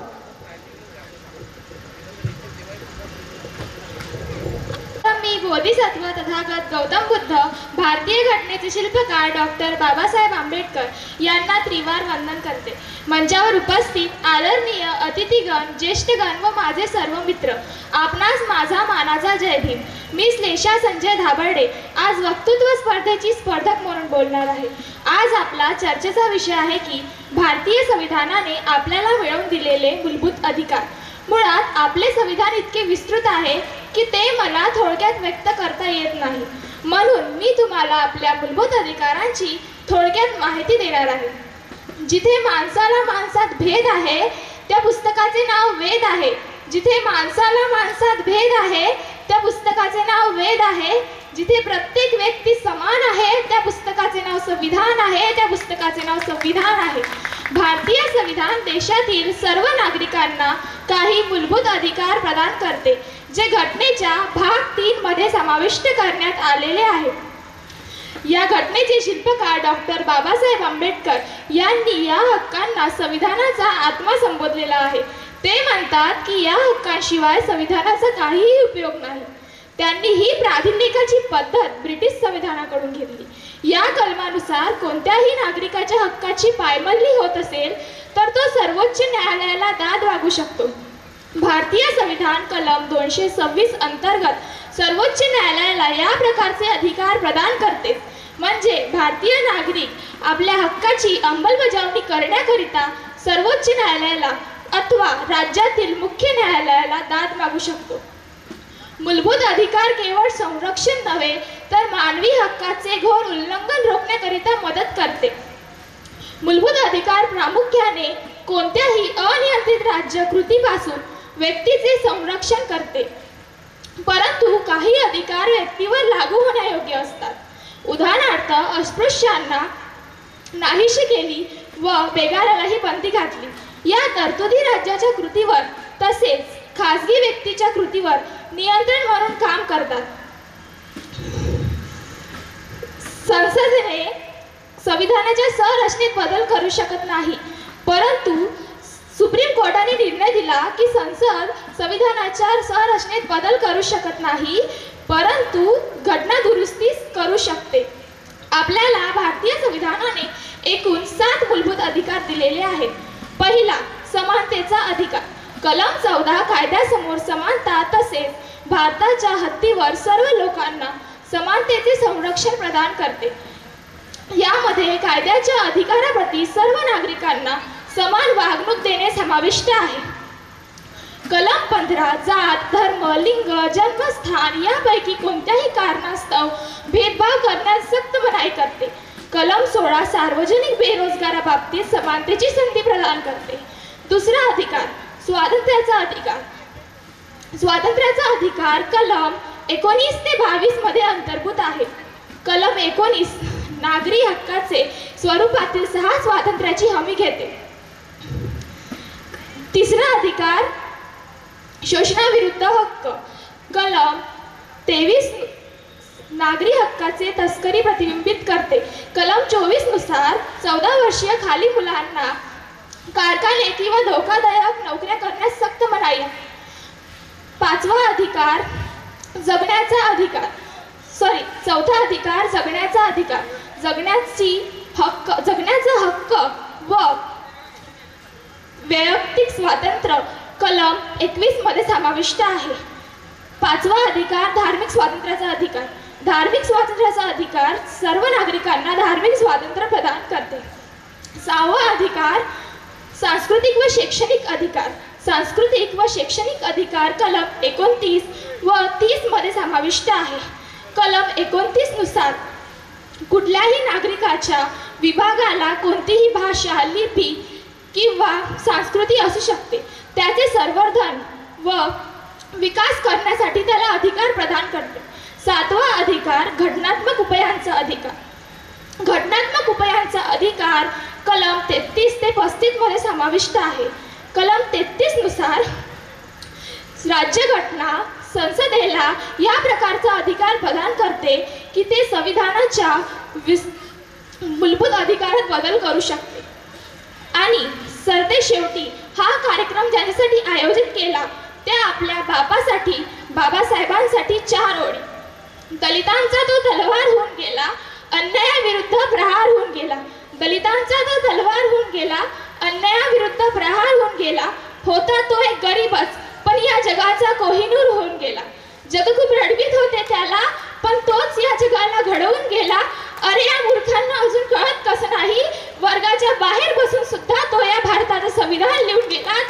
Speaker 8: मी बोधिसत्व तथागत गौतम बुद्ध, भारतीय घटनेचे शिल्पकार डॉक्टर बाबासाहेब आंबेडकर यांना त्रिवार वंदन करते. मंचावर उपस्थित आदरणीय अतिथीगण, ज्येष्ठगण व माझे सर्व मित्र, आपणास माझा मानाचा जय भीम. मी श्लेषा संजय ढाबर्डे आज वक्तृत्व स्पर्धेची स्पर्धक म्हणून बोलणार आहे. आज आपला चर्चेचा विषय आहे की भारतीय संविधानाने आपल्याला मिळवून दिलेले मूलभूत अधिकार. मुळात आपले संविधान इतके विस्तृत आहे की ते मला थोडक्यात व्यक्त करता येत नाही. म्हणून मी तुम्हाला आपल्या मूलभूत अधिकारांची थोडक्यात माहिती देणार आहे. जिथे माणसाला माणसात भेद आहे त्या पुस्तकाचे नाव वेद आहे. जिथे माणसाला माणसात भेद आहे त्या पुस्तकाचे नाव वेद आहे. जिथे प्रत्येक व्यक्ती समान आहे त्या पुस्तकाचे नाव संविधान आहे. त्या पुस्तकाचे नाव संविधान आहे. भारतीय संविधान देशातील सर्व नागरिकांना काही मूलभूत अधिकार प्रदान करते, जे घटनेच्या भाग 3 मध्ये समाविष्ट करण्यात आलेले आहे. या घटनेचे शिल्पकार डॉक्टर बाबासाहेब आंबेडकर यांनी या हक्कांना संविधानाचा आत्मा संबोधलेला आहे. ते म्हणतात की या हक्कांशिवाय संविधानाचा काहीही उपयोग नाही. त्यांनी ही प्राधिनिकाची पद्धत ब्रिटिश संविधानाकडून घेतली. या कलमानुसार कोणत्याही नागरिकाच्या हक्काची पायमल्ली होत असेल तर तो सर्वोच्च न्यायालयाला दाद मागू शकतो. भारतीय संविधान कलम 226 अंतर्गत सर्वोच्च न्यायालयाला या प्रकारचे अधिकार प्रदान करते. म्हणजे भारतीय नागरिक आपल्या हक्काची अंमलबजावणी करण्याकरिता सर्वोच्च न्यायालयाला अथवा राज्यातील मुख्य न्यायालयाला दाद मागू शकतो. मूलभूत अधिकार केवळ संरक्षण नव्हे तर मानवी हक्काचे घोर उल्लंघन रोखण्याकरिता मदत करते. मूलभूत अधिकार प्रामुख्याने कोणत्याही अनियंत्रित राज्य कृतीपासून व्यक्तीचे संरक्षण करते, परंतु काही अधिकार व्यक्तीवर लागू होण्यायोग्य असतात. उदाहरणार्थ अस्पृश्यांना नाहीशी केली व बेगारालाही बंदी घातली. या तरतुदी राज्याच्या कृतीवर तसेच खासगी व्यक्तीच्या कृतीवर नियंत्रण म्हणून काम करतात. संसदेने संविधानाच्या संरचनेत बदल करू शकत नाही, परंतु सुप्रीम कोर्टाने निर्णय दिला की संसद संविधानाच्या संरचनेत बदल करू शकत नाही, परंतु घटना दुरुस्ती करू शकते. आपल्याला भारतीय संविधानाने एकूण 7 मूलभूत अधिकार दिलेले आहेत. पहिला, समानतेचा अधिकार. कलम 14 कायद्यासमोर समानता तसेच भारताच्या हद्दीवर सर्व लोकांना समानतेचे संरक्षण प्रदान करते. यामध्ये कायद्याच्या अधिकाराप्रती सर्व नागरिकांना समान वागणूक देणे समाविष्ट आहे. कलम 15 जात, धर्म, लिंग, जन्मस्थान यापैकी कोणत्याही कारणास्तव भेदभाव करण्यास सक्त मनाई करते. कलम 16 सार्वजनिक बेरोजगाराबाबतीत समानतेची संधी प्रदान करते. दुसरा अधिकार, स्वातंत्र्याचा अधिकार. स्वातंत्र्याचा अधिकार कलम 19 ते 22 मध्ये अंतर्भूत आहे. कलम 19 नागरी हक्काचे स्वरूपातील 6 स्वातंत्र्याची हमी घेते. तिसरा अधिकार, शोषणाविरुद्ध हक्क. कलम 23 नागरी हक्काचे तस्करी प्रतिबिंबित करते. कलम 24 नुसार 14 वर्षीय खाली मुलांना कारखाने किंवा धोकादायक नोकऱ्या करण्यास सक्त मनाई आहे. पाचवा अधिकार, जगण्याचा अधिकार. चौथा अधिकार, जगण्याचा अधिकार. जगण्याचा हक्क व वैयक्तिक स्वातंत्र्य कलम 21 मध्ये समाविष्ट आहे. पाचवा अधिकार, धार्मिक स्वातंत्र्याचा अधिकार. धार्मिक स्वातंत्र्याचा अधिकार सर्व नागरिकांना धार्मिक स्वातंत्र्य प्रदान करते. सहावा अधिकार, सांस्कृतिक व शैक्षणिक अधिकार. सांस्कृतिक व शैक्षणिक अधिकार कलम 29 व 30 मध्ये समाविष्ट आहे. कलम 29 नुसार कुठल्याही नागरिकाच्या विभागाला कोणतीही भाषा, लिपी किंवा संस्कृती असू शकते. त्याचे संवर्धन व विकास करण्यासाठी त्याला अधिकार प्रदान करते. सातवा अधिकार, घटनात्मक उपायांचा अधिकार. घटनात्मक उपायांचा अधिकार कलम 33 ते 35 मध्ये समाविष्ट आहे. कलम 33 नुसार राज्यघटना संसदेला या प्रकारचा अधिकार प्रदान करते की ते संविधानाच्या मूलभूत अधिकारात बदल करू शकते. आणि सरतेशेवटी हा कार्यक्रम ज्यांच्यासाठी आयोजित केला त्या आपल्या बाबासाहेबांसाठी 4 ओळी. दलितांचा तो तलवार होऊन गेला, अन्यायाविरुद्ध प्रहार होऊन गेला. दलितांचा तो तलवार होऊन गेला, अन्यायाविरुद्ध प्रहार होऊन गेला. होता तो एक गरीबच, पण या जगाचा कोहिनूर होऊन गेला. जग खूप रडवीत होते त्याला, पण तोच या जगाला घडवून गेला. अरे या मूर्खांना अजून कळत कसं नाही, वर्गाच्या बाहेर बसून सुद्धा तो या भारताचं संविधान लिहून गेला.